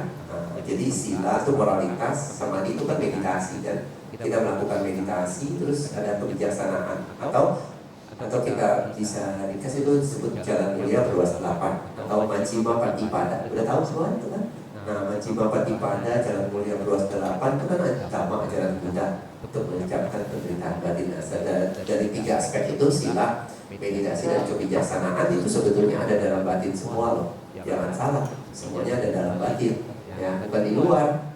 Jadi sila itu moralitas, samadhi itu kan meditasi, dan kita melakukan meditasi, terus ada kebijaksanaan, atau kita bisa dikasih itu disebut jalan mulia berwawasan 8. atau Majjhima Patipada. Udah tahu semua itu kan? Nah, Majjhima Patipada, Jalan Mulia Bros 8 itu kan agama ajaran Buddha untuk mengucapkan penderitaan batin. Nah, dari 3 aspek itu, sila, meditasi, dan kebijaksanaan itu sebetulnya ada dalam batin semua loh. Jangan salah, semuanya ada dalam batin, ya, bukan di luar.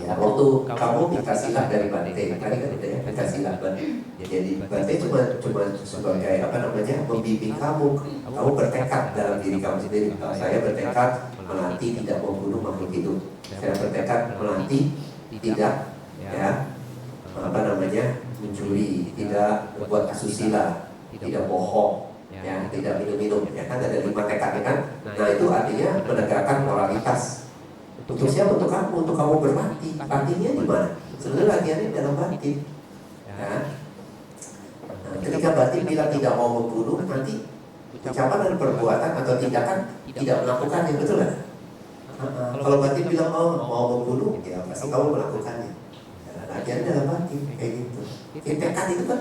Ya, waktu kamu minta sila dari Bante, tadi kan udah ya, minta sila Bante. Jadi Bante cuma sebagai apa namanya, membimbing kamu bertekad dalam diri kamu sendiri. Saya bertekad melatih tidak membunuh makhluk hidup. Saya bertekad melatih tidak ya apa namanya, mencuri, tidak berbuat asusila, tidak bohong, ya, tidak minum-minum. Ya kan ada 5 tekadnya kan. Nah itu artinya menegakkan moralitas. Untuk siapa? Untuk kamu, untuk kamu berlatih. Latihannya di mana? Sebenarnya latihannya dalam batin. Ya. Nah, ketika batin bilang tidak mau membunuh, nanti ucapan dan perbuatan atau tindakan tidak melakukannya, betul kan? Kalau batin bilang mau membunuh, ya pasti kamu melakukannya. Ya, latihan dalam batin kayak gitu. Tekad itu kan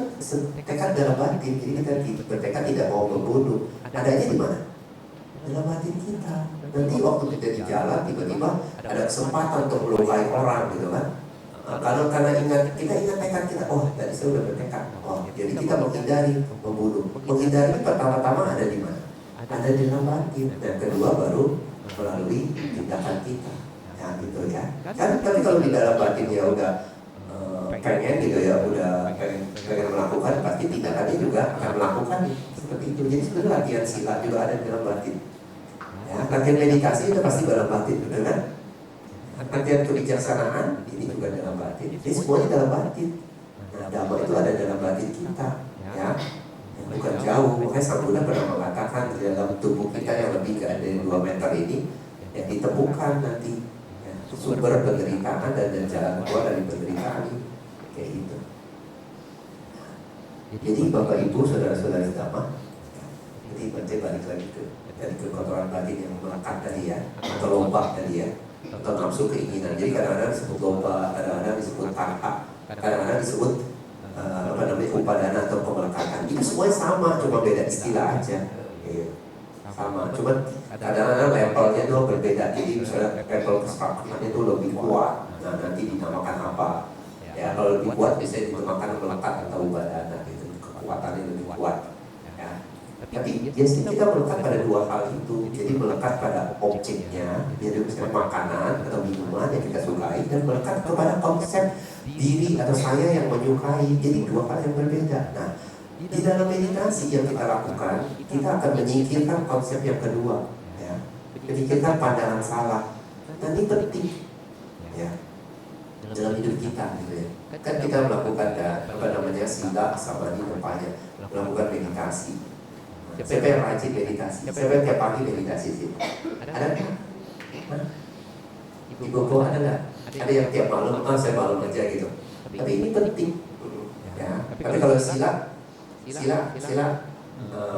tekad dalam batin. Jadi kita bertekad tidak mau membunuh. Adanya di mana? Dalam batin kita. Nanti waktu kita di jalan tiba-tiba ada kesempatan untuk melukai orang gitu kan. Karena kita ingat tekad kita, oh tadi saya udah bertekad. Oh, jadi kita menghindari membunuh. Menghindari pertama-tama ada di mana? Ada di dalam batin. Dan kedua baru melalui tindakan kita. Ya gitu ya. Kan tapi kalau di dalam batin ya udah pengen gitu ya, udah pengen melakukan, pasti tindakannya juga akan melakukan seperti itu. Jadi sebenarnya latihan sila juga ada di dalam batin. Ya, latihan meditasi itu pasti dalam batin, betul kan? Latihan kebijaksanaan ini juga dalam batin. Ini semuanya dalam batin. Nah, dhamma itu ada dalam batin kita, ya. Bukan jauh. Makanya Sang Buddha pernah mengatakan di dalam tubuh kita yang lebih dari 2 meter ini, yang ditemukan nanti ya, sumber penderitaan dan jalan keluar dari penderitaan ini, kayak gitu. Jadi Bapak Ibu, saudara-saudari Dhamma, jadi Bante balik lagi dari kekotoran batin yang melekat tadi ya, atau lomba tadi ya, atau nafsu keinginan. Jadi kadang-kadang disebut lomba, kadang-kadang disebut tanha, kadang-kadang disebut apa namanya, upadana atau pemelekatan. Itu semuanya sama, cuma beda istilah aja. Sama, cuma kadang-kadang levelnya itu berbeda. Jadi misalnya level kesepakatan itu lebih kuat, nah nanti dinamakan apa? Ya kalau lebih kuat biasanya dinamakan melekat atau upadana gitu, kekuatannya lebih kuat. Tapi biasanya kita melekat pada 2 hal itu. Jadi melekat pada objeknya, jadi misalnya makanan atau minuman yang kita sukai, dan melekat kepada konsep diri atau saya yang menyukai. Jadi 2 hal yang berbeda. Nah, di dalam meditasi yang kita lakukan, kita akan menyingkirkan konsep yang kedua, ya. Menyingkirkan pandangan salah. Dan ini penting, ya, dalam hidup kita, gitu ya. Kan kita melakukan apa namanya, sila, samadhi, upaya, melakukan meditasi. Siapa yang rajin meditasi? Siapa yang tiap pagi meditasi sih? Ada nggak? Ibu-ibu ada nggak? Ada yang tiap malam? Saya malam aja gitu. Tapi ini penting. Ya. Tapi kalau sila,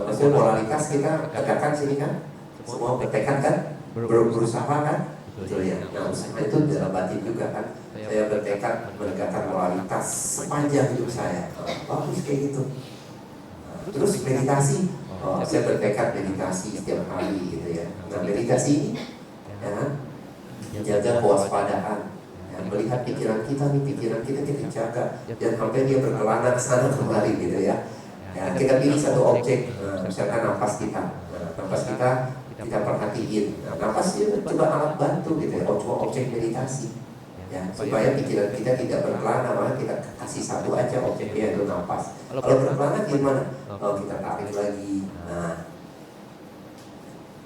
maksudnya moralitas kita tegakkan sini kan? Semua bertekad kan? Berusaha kan? Betul ya. Nah, usaha itu dalam batin juga kan? Saya bertekad menegakkan moralitas sepanjang hidup saya. Bagus kayak gitu. Terus meditasi. Saya bertekad meditasi setiap hari gitu ya. Nah meditasi ini ya, menjaga kewaspadaan ya, melihat pikiran kita kita jaga, dan sampai dia berkelana ke sana kemari gitu ya. Ya kita pilih satu objek, misalkan nafas kita. Nafas kita perhatiin. Nafas itu coba alat bantu gitu ya, coba objek meditasi. Ya, supaya pikiran kita tidak berkelana, malah kita kasih satu aja objeknya, itu nafas. Kalau berkelana gimana? Kita tarik lagi. Nah,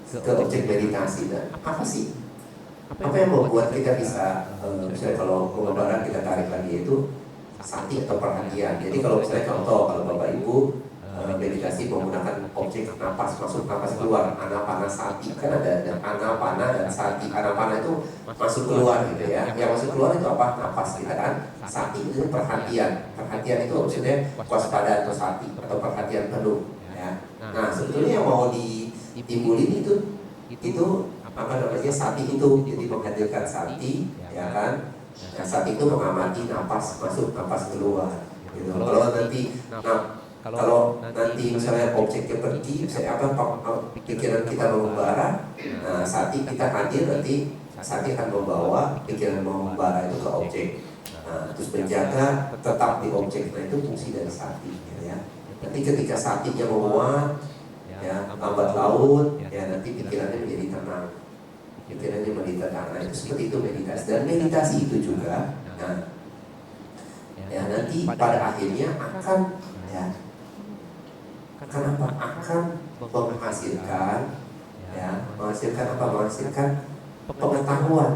ke objek meditasi. Dan apa sih? Apa yang membuat kita bisa, misalnya kalau pengembaraan kita tarik lagi itu sati atau perhatian. Jadi kalau misalnya contoh, kalau Bapak Ibu meditasi menggunakan objek nafas masuk, nafas keluar, anapana sati, kan ada anapana dan sati. Anapana itu masuk keluar gitu ya. Yang masuk keluar itu apa? Nafas kita kan. Sati itu perhatian. Perhatian itu maksudnya waspada atau sati atau perhatian penuh ya. Nah sebetulnya yang mau ditimbulin itu apa namanya, sati itu. Jadi menghadirkan sati ya kan. Nah, sati itu mengamati nafas masuk, nafas keluar gitu. Kalau nanti Kalau nanti misalnya objeknya pergi, misalnya pikiran kita mengembara, nah sati kita hadir, nanti sati akan membawa pikiran mengembara itu ke objek. Nah, terus menjaga tetap di objek, nah itu fungsi dari sati, ya. Nanti ketika satinya menguat, ya, lambat laun, ya nanti pikirannya menjadi tenang, pikirannya menjadi tenang. Nah itu seperti itu meditasi. Dan meditasi itu juga, nah, ya nanti pada akhirnya akan, ya, akan menghasilkan, ya, menghasilkan apa? Menghasilkan pengetahuan.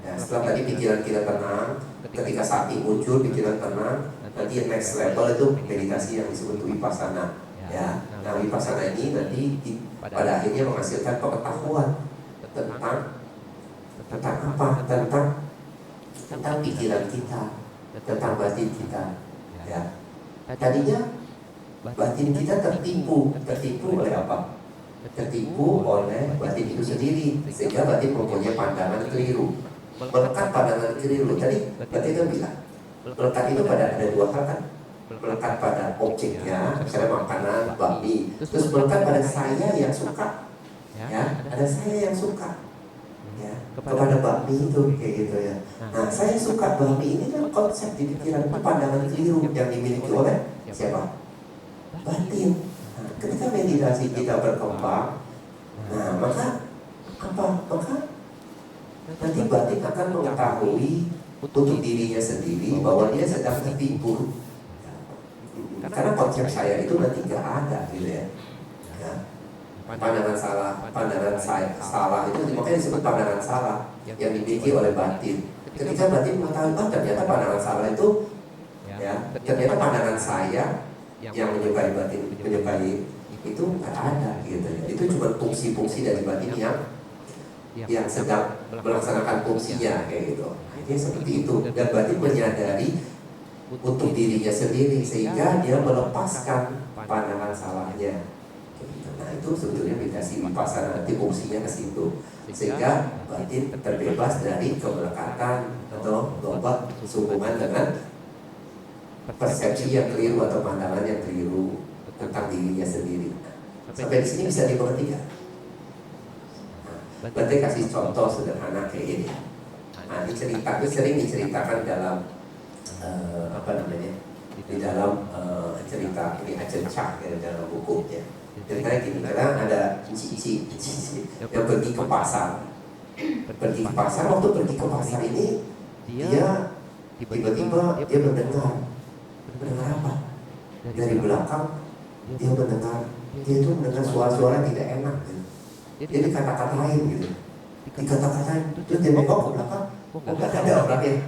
Ya, setelah tadi pikiran kita tenang, ketika sati muncul pikiran tenang, nanti yang next level itu meditasi yang disebut vipassana. Ya, nah vipassana ini nanti pada akhirnya menghasilkan pengetahuan tentang apa? Tentang pikiran kita, tentang batin kita. Ya, tadinya batin kita tertipu oleh apa? Tertipu oleh batin itu sendiri, sehingga batin mempunyai pandangan keliru. Melekat pandangan keliru. Tadi batin itu bilang melekat itu pada ada dua hal kan? Melekat pada objeknya, misalnya makanan, bakmi. Terus melekat pada saya yang suka, ya, ada saya yang suka, ya, kepada bakmi itu kayak gitu ya. Nah, saya suka bakmi ini kan konsep di pikiran itu pandangan keliru yang dimiliki oleh siapa? Batin. Nah, ketika meditasi kita berkembang, nah maka apa? Maka nanti batin akan mengetahui untuk dirinya sendiri bahwa dia sedang tertipu. Karena konsep saya itu nanti nggak ada, gitu ya. Ya. Pandangan salah itu makanya disebut pandangan salah yang dimiliki oleh batin. Ketika batin mengetahui, ternyata pandangan salah itu, ya, ternyata pandangan saya yang menyukai batin, menyukai itu nggak ada, gitu ya. Itu cuma fungsi-fungsi dari batin yang sedang melaksanakan fungsinya kayak gitu. Ini seperti itu. Dan batin menyadari untuk dirinya sendiri sehingga dia melepaskan pandangan salahnya. Nah itu sebetulnya meditasi vipassana, nanti fungsinya ke situ sehingga batin terbebas dari kemelekatan atau lomba sehubungan dengan persepsi yang keliru atau pandangan yang keliru tentang dirinya sendiri. Sampai di sini bisa dimengerti kan? Berarti kasih contoh sederhana kayak ini. Nah, ini cerita itu sering diceritakan dalam di dalam cerita ini Ajahn Chah ya, dalam bukunya. Ceritanya gini, karena ada cici yang pergi ke pasar. Waktu pergi ke pasar ini dia tiba-tiba dia mendengar apa? Dari belakang dia itu mendengar suara-suara tidak enak gitu. Jadi kata-katain gitu. Dikata-katain, terus dia nengok ke belakang, nggak ada orangnya.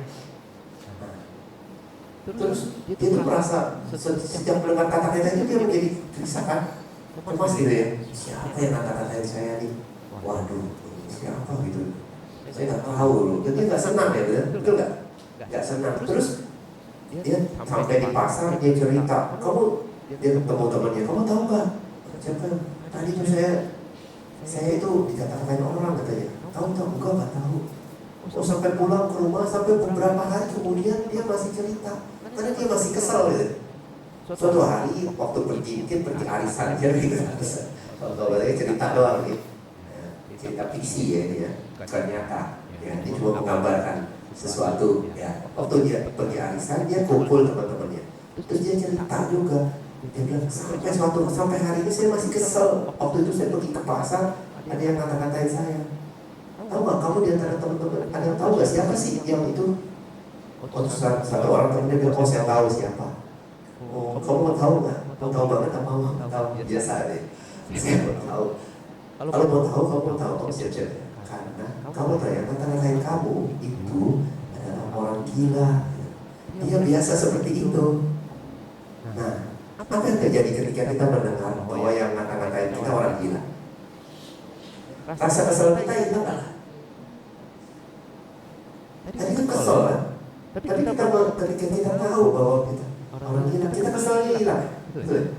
Terus dia tuh merasa sejak mendengar kata-kata itu dia menjadi gelisah kan. Cemas gitu ya. Siapa yang kata-katain saya nih? Waduh, siapa gitu? Saya nggak tahu loh. Jadi nggak senang ya, betul nggak? Nggak senang. Terus dia sampai di pasar dia cerita, dia ketemu temannya, kamu tahu nggak? Siapa? Tadi tuh saya itu dikata-katain orang katanya. Tahu enggak nggak tahu. Oh, sampai pulang ke rumah, sampai beberapa hari kemudian dia masih cerita, karena dia masih kesel gitu. Suatu hari waktu mungkin pergi arisan aja gitu. Kalau cerita doang gitu. Cerita fiksi ya ini ya, bukan nyata. Ya, dia cuma menggambarkan sesuatu ya. Waktu dia pergi arisan dia kumpul teman-temannya. Terus dia cerita juga. Dia bilang sampai hari ini saya masih kesel. Waktu itu saya pergi ke pasar, ada yang kata-katain saya. Tahu nggak kamu di antara teman-teman ada yang tahu nggak siapa sih yang itu? Satu orang temannya bilang, oh saya tahu siapa. Oh kamu mau tahu nggak? Mau tahu banget apa mau tahu? Biasa deh. Saya mau tahu. Kalau mau tahu kamu tahu siap-siap. Karena kamu ternyata kata-katain kamu itu adalah orang gila. Dia biasa seperti itu. Nah, apa yang terjadi ketika kita mendengar bahwa yang ngata-ngatain kita orang gila? Rasa kesel kita hilang nggak? Tadi kan kesel kan? Tapi ketika kita tahu bahwa kita orang gila, kita keselnya hilang. Betul?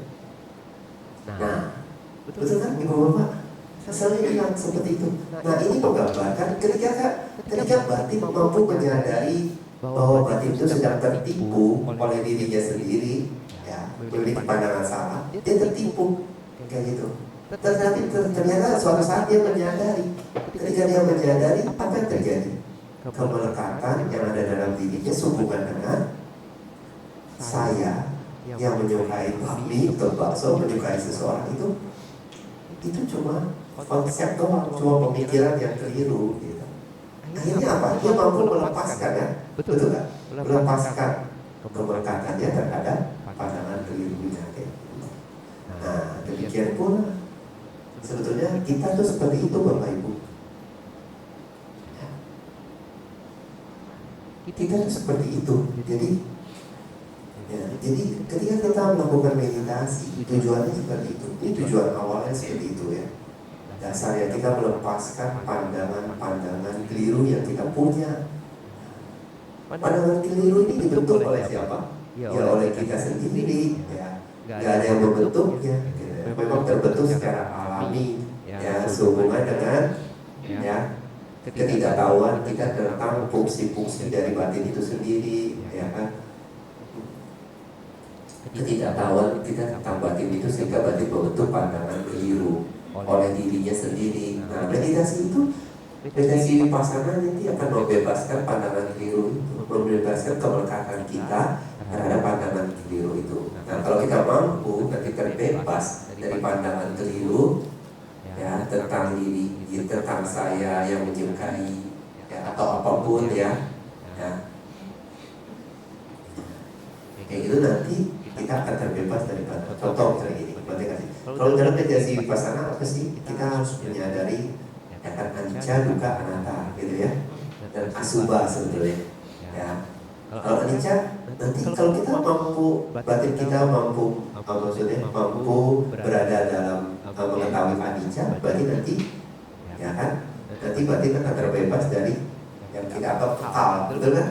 Nah, betul kan ibu bapak? Keselnya hilang seperti itu. Nah ini menggambarkan ketika batin mampu menyadari bahwa batin itu sedang tertipu oleh dirinya sendiri, ya, memiliki pandangan salah, dia tertipu kayak gitu. Ternyata suatu saat dia menyadari. Ketika dia menyadari, apa yang terjadi? Kemelekatan yang ada dalam dirinya sehubungan dengan saya yang menyukai bakmi atau bakso, menyukai seseorang itu cuma konsep doang, cuma pemikiran yang keliru gitu. Akhirnya apa? Dia mampu melepaskan, ya, betul nggak? Melepaskan kemelekatannya terhadap pandangan kelirunya kayak gitu. Nah, demikian pula sebetulnya kita tuh seperti itu Bapak Ibu. Kita tuh seperti itu. Jadi ketika kita melakukan meditasi, tujuannya seperti itu. Ini tujuan awalnya seperti itu ya. Dasarnya kita melepaskan pandangan-pandangan keliru yang kita punya. Pandangan keliru ini dibentuk oleh siapa? Ya oleh kita sendiri. Ya, nggak ada yang membentuknya. Ya. Memang terbentuk secara alami. Ya, sehubungan dengan ya ketidaktahuan kita tentang fungsi-fungsi dari batin itu sendiri, ya kan? Ketidaktahuan kita tentang batin itu sehingga batin membentuk pandangan keliru oleh dirinya sendiri. Nah, meditasi vipassana nanti akan membebaskan pandangan keliru itu, membebaskan kemelekatan kita terhadap pandangan keliru itu. Nah, kalau kita mampu nanti terbebas dari pandangan keliru, ya, tentang diri, tentang saya yang menyukai, ya, atau apapun ya, kayak gitu nanti kita akan terbebas dari contoh misalnya gini, kalau dalam meditasi vipassana apa sih? Kita harus menyadari ya kan anicca, dukkha, anatta gitu ya, dan asubha sebetulnya ya. Kalau anicca nanti kalau kita mampu, batin kita mampu, maksudnya mampu berada dalam mengetahui anicca, berarti nanti ya kan, nanti batin akan terbebas dari yang kita anggap kekal, betul kan?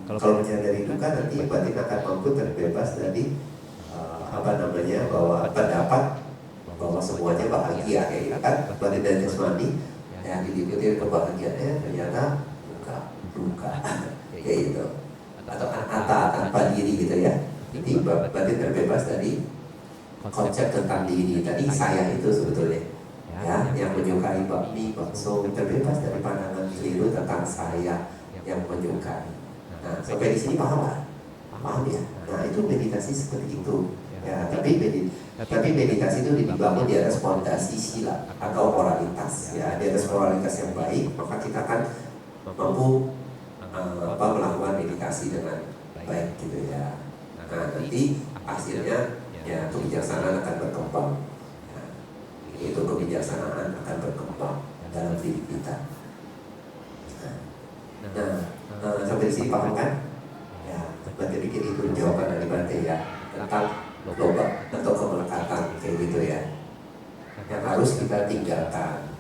Kalau menyadari dukkha nanti batin akan mampu terbebas dari bahwa pendapat bahwa semuanya bahagia kayak gitu kan, batin dan jasmani yang diikuti kebahagiaannya ternyata dukkha kayak gitu, atau anatta tanpa diri gitu ya. Jadi batin terbebas dari konsep tentang diri tadi, saya itu sebetulnya ya, yang menyukai bakmi, bakso, terbebas dari pandangan keliru tentang saya yang menyukai. Nah, sampai di sini paham nggak? Paham ya? Nah, itu meditasi seperti itu ya. Tapi meditasi itu dibangun di atas fondasi sila atau moralitas ya, di atas moralitas yang baik, maka kita akan mampu melakukan meditasi dengan baik gitu ya. Nah, nanti hasilnya ya kebijaksanaan akan berkembang ya, itu kebijaksanaan akan berkembang dalam diri kita. Nah, sampai di sini paham kan? Ya, Bante pikir itu jawaban dari Bante ya tentang loba atau kemelekatan kayak gitu ya, yang harus kita tinggalkan.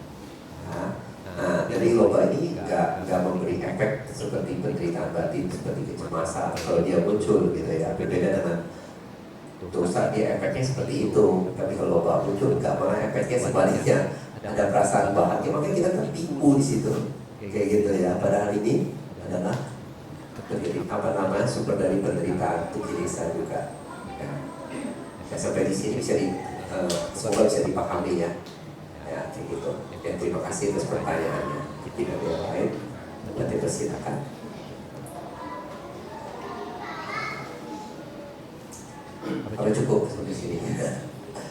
Nah, dari loba ini nggak memberi efek seperti penderitaan batin, seperti kecemasan kalau dia muncul gitu ya. Berbeda dengan dosa, dia efeknya seperti itu. Tapi kalau loba muncul nggak, malah efeknya sebaliknya, ada perasaan bahagia, makanya kita tertipu di situ kayak gitu ya. Padahal ini adalah sumber dari penderitaan itu kilesa juga. Ya, sampai di sini semoga bisa dipahami ya. Ya, kayak gitu. Ya, terima kasih atas pertanyaannya. Tidak ada yang lain, nanti persilakan. Kalau cukup sampai sini.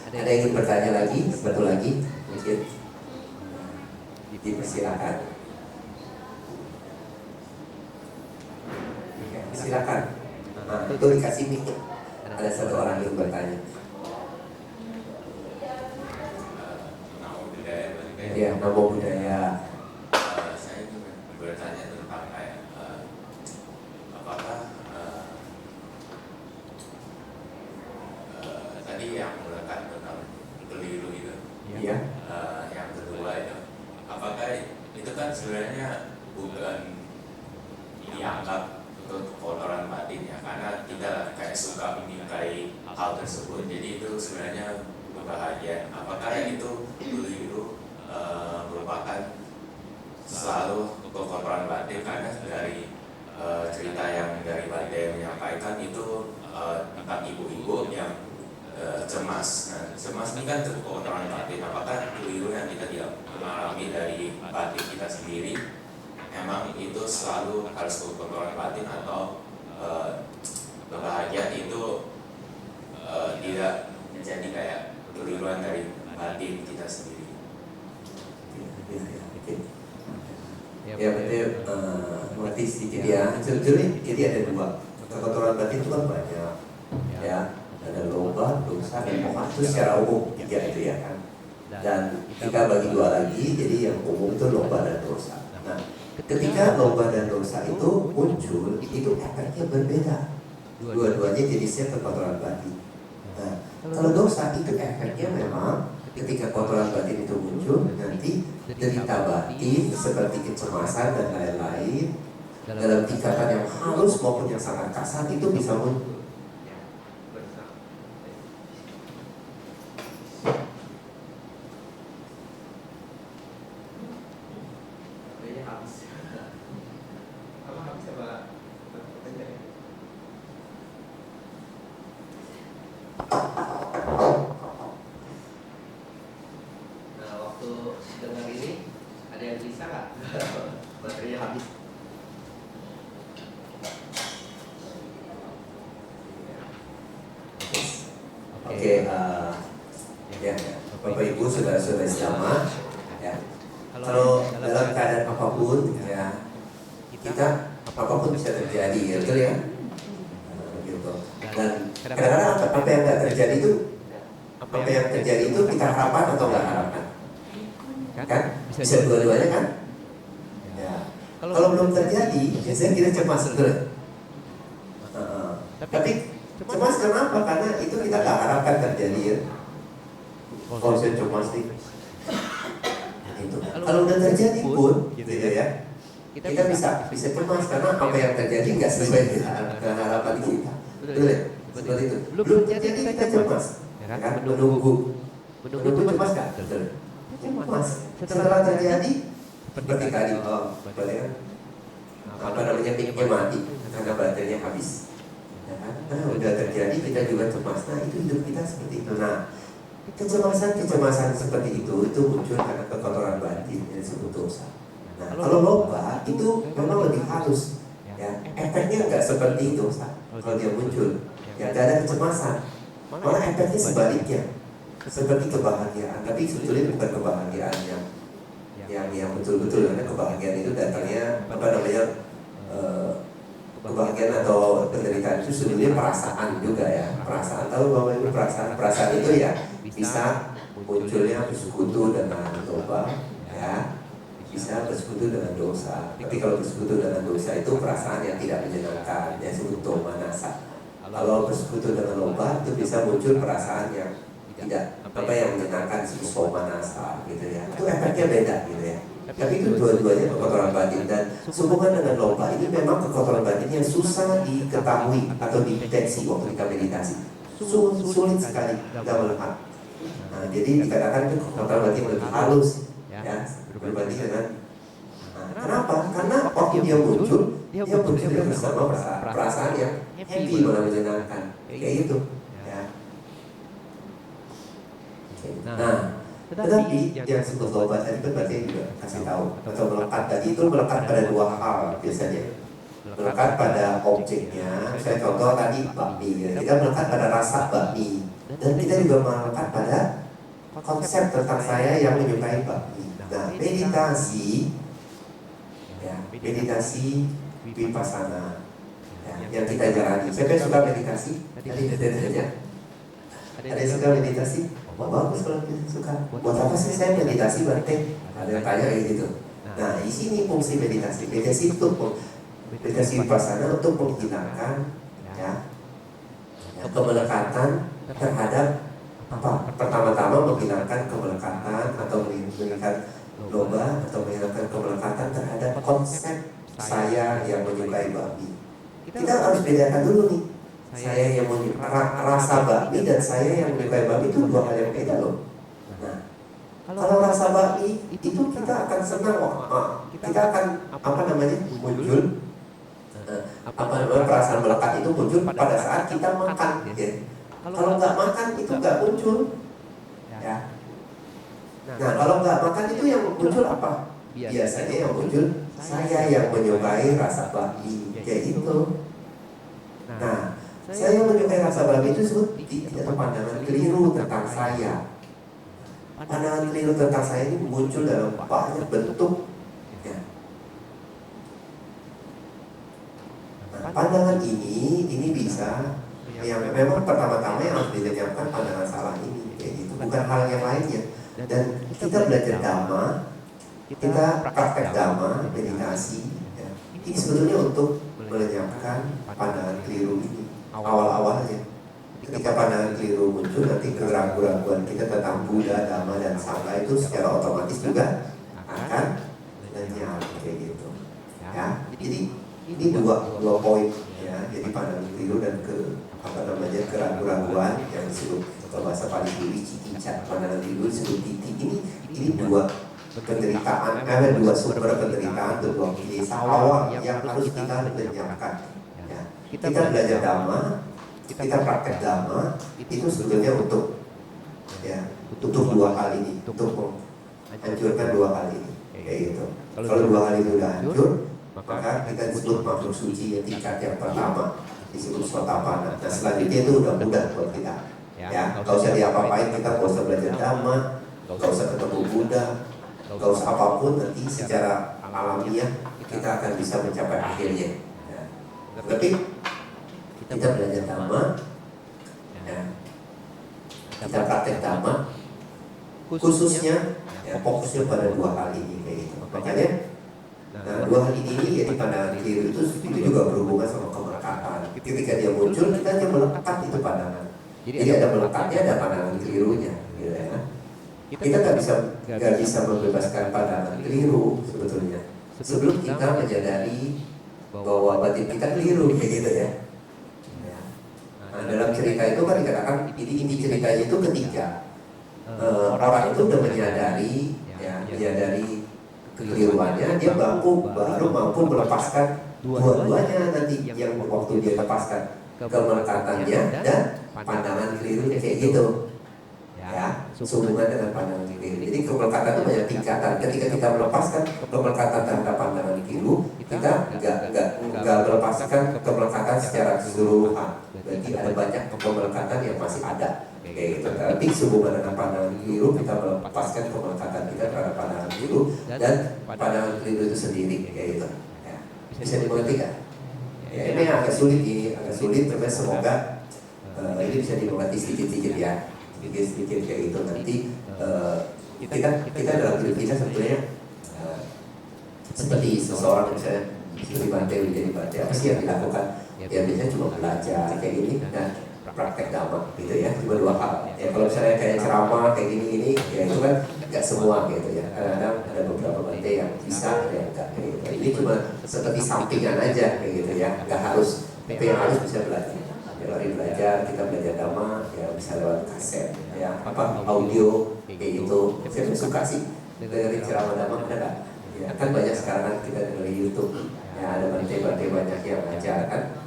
Ada yang ingin bertanya lagi? Satu lagi, mungkin dipersilakan. Silakan. Nah, itu dikasih mic. Ada satu orang yang bertanya. Ya, namo budaya. Saya bertanya tentang apakah tadi yang melekat tentang keliru itu, Ya. yang kedua itu, apakah itu kan sebenarnya bukan dianggap untuk kotoran batin ya, karena kita kayak suka menyukai hal tersebut, jadi itu sebenarnya berbahaya. Apakah itu keliru merupakan selalu kotoran batin, karena dari cerita yang dari Bante menyampaikan itu tentang ibu-ibu yang cemas. Nah, cemas ini kan kekotoran batin. Apakah keliru yang kita tidak mengalami dari batin kita sendiri? Memang itu selalu harus kekotoran batin atau kebahagiaan itu tidak menjadi kayak keliruan dari batin kita sendiri. Ya berarti mengerti sedikit ya. Sebetulnya jadi ada dua. Kekotoran batin itu kan banyak, ya. Ada loba, dosa, dan moha itu secara umum tiga itu ya kan. Dan kita bagi dua lagi, jadi yang umum itu loba dan dosa. Nah, ketika loba dan dosa itu muncul, itu efeknya berbeda. Dua-duanya jenisnya kekotoran batin. Nah, kalau dosa itu efeknya memang ketika kotoran batin itu muncul, nanti derita batin seperti kecemasan dan lain-lain dalam tingkatan yang halus maupun yang sangat kasar itu bisa muncul. Nah, waktu dengar ini ada yang bisa nggak? Baterainya habis. Oke, ya, Bapak Ibu saudara-saudara jamaah, ya. Kalau dalam keadaan apapun, ya, kita apapun bisa terjadi, ya, betul ya. Gitu. Dan kadang-kadang apa yang nggak terjadi itu, apa yang terjadi itu kita harapkan atau nggak harapkan, kan? Bisa dua-duanya kan? Ya. Kalau belum terjadi, biasanya kita cemas, betul. Tapi cemas kenapa? Karena itu kita nggak harapkan terjadi ya. Kalau saya cemas nih, itu. Kalau udah terjadi pun, gitu ya, kita bisa cemas karena apa yang terjadi nggak sesuai dengan harapan kita. Betul ya? Seperti itu. Belum terjadi kita cemas, kan? Menunggu cemas kan? Betul. Cemas. Setelah terjadi, seperti tadi, berarti kan? Apa namanya, mic-nya mati karena baterainya habis. Nah, udah terjadi kita juga cemas. Nah, itu hidup kita seperti itu. Nah, kecemasan seperti itu muncul karena kekotoran batin yang disebut dosa. Nah, kalau loba itu memang lebih halus, ya. Efeknya nggak seperti dosa. Kalau dia muncul, ya nggak ada kecemasan. Malah efeknya sebaliknya, seperti kebahagiaan. Tapi sebetulnya bukan kebahagiaan yang betul-betul, karena kebahagiaan itu datangnya apa namanya? Kebahagiaan atau penderitaan itu sebenarnya perasaan juga ya. Perasaan, tahu Bapak Ibu, perasaan itu ya bisa munculnya bersekutu dengan loba, ya, bisa bersekutu dengan dosa. Tapi kalau bersekutu dengan dosa itu perasaan yang tidak menyenangkan, ya, disebut domanasa. Kalau bersekutu dengan loba itu bisa muncul perasaan yang tidak apa yang menyenangkan, disebut somanasa, gitu ya. Itu efeknya beda gitu ya. Tapi itu dua-duanya kekotoran batin, dan sehubungan dengan loba ini memang kekotoran batin yang susah diketahui atau dideteksi waktu kita meditasi. Sulit sekali kita melihat. Nah, jadi dikatakan itu kekotoran batin yang lebih halus, ya, berbanding dengan. Nah, kenapa? Karena waktu dia muncul bersama perasaan yang happy, malah menyenangkan, kayak gitu. Ya. Nah, tetapi yang disebut loba tadi kan berarti juga kasih tahu atau melekat tadi itu melekat pada dua hal biasanya. Melekat pada objeknya. Saya contoh tadi bakmi, ya. Kita melekat pada rasa bakmi, dan kita juga melekat pada konsep tentang saya yang menyukai bakmi. Nah, meditasi, ya, meditasi vipassana, ya, yang kita jalani. Siapa yang suka meditasi? Tadi aja. Ada yang suka meditasi? Wah, bagus kalau kita suka. Buat apa sih saya meditasi, Bante? Ada yang tanya kayak gitu. Nah, di sini fungsi meditasi. Meditasi vipassana untuk menghilangkan, ya, kemelekatan terhadap apa? Pertama-tama menghilangkan kemelekatan atau menghilangkan loba atau menghilangkan kemelekatan terhadap konsep saya yang menyukai babi. Kita harus bedakan dulu nih. Saya yang rasa bakmi dan saya yang menyukai bakmi itu dua hal yang beda loh. Nah, kalau rasa bakmi itu kita akan senang, kita akan apa namanya, muncul apa namanya, perasaan melekat itu muncul pada saat kita makan. Ya. Kalau nggak makan itu nggak muncul. Ya. Nah kalau nggak makan itu yang muncul apa? Biasanya yang muncul saya yang menyukai rasa babi kayak gitu. Nah saya menyukai rasa babi itu disebut tidak pandangan keliru tentang saya. Pandangan keliru tentang saya ini muncul dalam banyak bentuk. Ya. Nah, pandangan ini bisa yang memang pertama-tama yang harus dilenyapkan pandangan salah ini, kayak gitu. Bukan hal yang lainnya. Dan kita belajar dhamma, kita praktek dhamma, meditasi. Ya. Ini sebetulnya untuk melenyapkan pandangan keliru ini awal-awalnya. Ketika pandangan keliru muncul, nanti keraguan-keraguan kita tentang Buddha, Dhamma, dan Sangha itu secara otomatis juga akan lenyap kayak gitu. Ya, jadi ini dua poin ya. Jadi pandangan keliru dan keraguan-keraguan yang disebut kalau bahasa Pali Budi cikicat, pandangan keliru disebut titi. Ini dua penderitaan, dua sumber penderitaan, dua kilesa awal yang harus kita lenyapkan. Ya. Kita belajar Dhamma, kita praktek dhamma itu sebetulnya untuk dua hal ini, untuk menghancurkan dua hal ini, kayak gitu. Kalau dua hal itu udah hancur, maka kita disebut makhluk suci yang tingkat yang pertama, disebut sotapanna. Nah selanjutnya itu udah mudah buat kita. Ya, nggak usah diapa-apain, kita nggak usah belajar dhamma, nggak usah ketemu Buddha, nggak usah apapun, nanti secara alamiah kita akan bisa mencapai akhirnya. Ya. Tapi kita belajar dhamma, ya. Kita praktek dhamma, khususnya ya, fokusnya pada dua hal ini kayak gitu. Makanya, nah dua hal ini yaitu pandangan keliru itu juga berhubungan sama kemelekatan. Ketika dia muncul, kita hanya melekat itu pandangan. Jadi ada melekatnya, ada pandangan kelirunya, gitu ya. Kita nggak bisa membebaskan pandangan keliru sebetulnya sebelum kita menyadari bahwa batin kita keliru kayak gitu ya. Nah, dalam cerita itu kan dikatakan inti ceritanya itu ketika orang itu udah menyadari kekeliruannya, dia baru mampu melepaskan dua-duanya nanti yang waktu dia lepaskan kemelekatannya dan pandangan kelirunya kayak gitu. Ya, sehubungan dengan pandangan keliru. Jadi kemelekatan itu banyak tingkatan. Ketika kita melepaskan kemelekatan terhadap pandangan keliru, kita nggak melepaskan kemelekatan secara keseluruhan. Berarti ada banyak kemelekatan yang masih ada. Kayak gitu. Tapi sehubungan dengan pandangan keliru, kita melepaskan kemelekatan kita terhadap pandangan keliru dan pandangan keliru itu sendiri. Kayak gitu. Ya. Bisa dimengerti kan? Ya, ini agak sulit, tapi semoga ini bisa dimengerti sedikit-sedikit ya. Sedikit kayak gitu. Nanti kita dalam hidup kita sebetulnya seperti seseorang misalnya seperti Bante, menjadi Bante, apa sih yang dilakukan? Ya biasanya cuma belajar kayak gini dan praktek dhamma gitu ya, cuma dua hal. Ya kalau misalnya kayak ceramah kayak gini ya itu kan nggak semua gitu ya. Kadang-kadang ada beberapa Bante yang bisa, ada yang enggak kayak gitu. Ini cuma seperti sampingan aja kayak gitu ya, nggak harus. Tapi yang harus bisa belajar. Lari belajar, kita belajar dhamma, ya bisa lewat kaset, ya audio kayak gitu. Saya suka sih dengerin ceramah dhamma, ada nggak? Ya kan banyak sekarang kan kita dengerin YouTube, ya ada Bante banyak yang ngajar kan,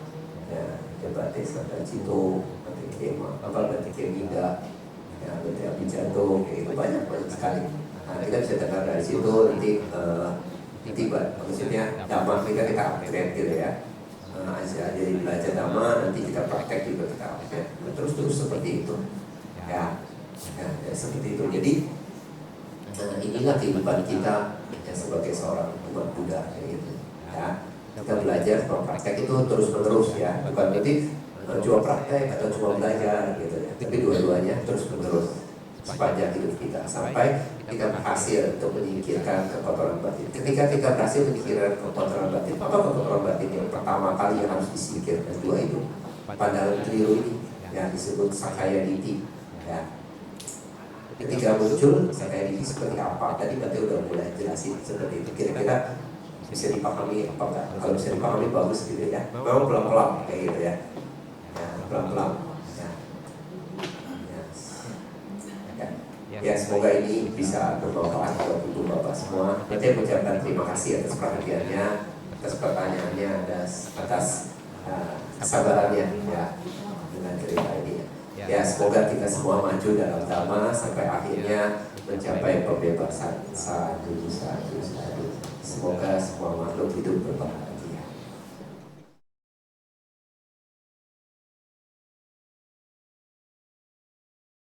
ya ada Bante Santa Cito, Bante Kema, Bante Kemiga, ya Bante Abhijato, kayak gitu banyak sekali. Nah kita bisa dengar dari situ nanti maksudnya dhamma kita upgrade gitu ya. Aja jadi belajar dhamma, nanti kita praktek juga kita update terus seperti itu ya seperti itu. Jadi inilah kehidupan kita ya, sebagai seorang umat Buddha kayak gitu ya. Kita belajar kalau praktek itu terus menerus ya, bukan berarti cuma praktek atau cuma belajar gitu ya, tapi dua-duanya terus menerus sepanjang hidup kita sampai kita berhasil untuk menyingkirkan kekotoran batin. Ketika kita berhasil menyingkirkan kekotoran batin, apa kekotoran batin yang pertama kali yang harus disingkirkan? Dua itu, pandangan keliru ini yang disebut sakaya ditti ya. Ketika muncul sakaya ditti seperti apa? Tadi Bante udah mulai jelasin seperti itu. Kira-kira bisa dipahami apa enggak? Kalau bisa dipahami bagus gitu ya. Memang pelan-pelan kayak gitu ya. Ya pelan-pelan. Ya semoga ini bisa bermanfaat buat ibu bapak semua. Nanti mengucapkan terima kasih atas perhatiannya, atas pertanyaannya. kesabarannya, atas kesabarannya ya dengan cerita ini. Ya, semoga kita semua maju dalam dhamma sampai akhirnya mencapai pembebasan. Sadu. Semoga semua makhluk hidup berbahagia.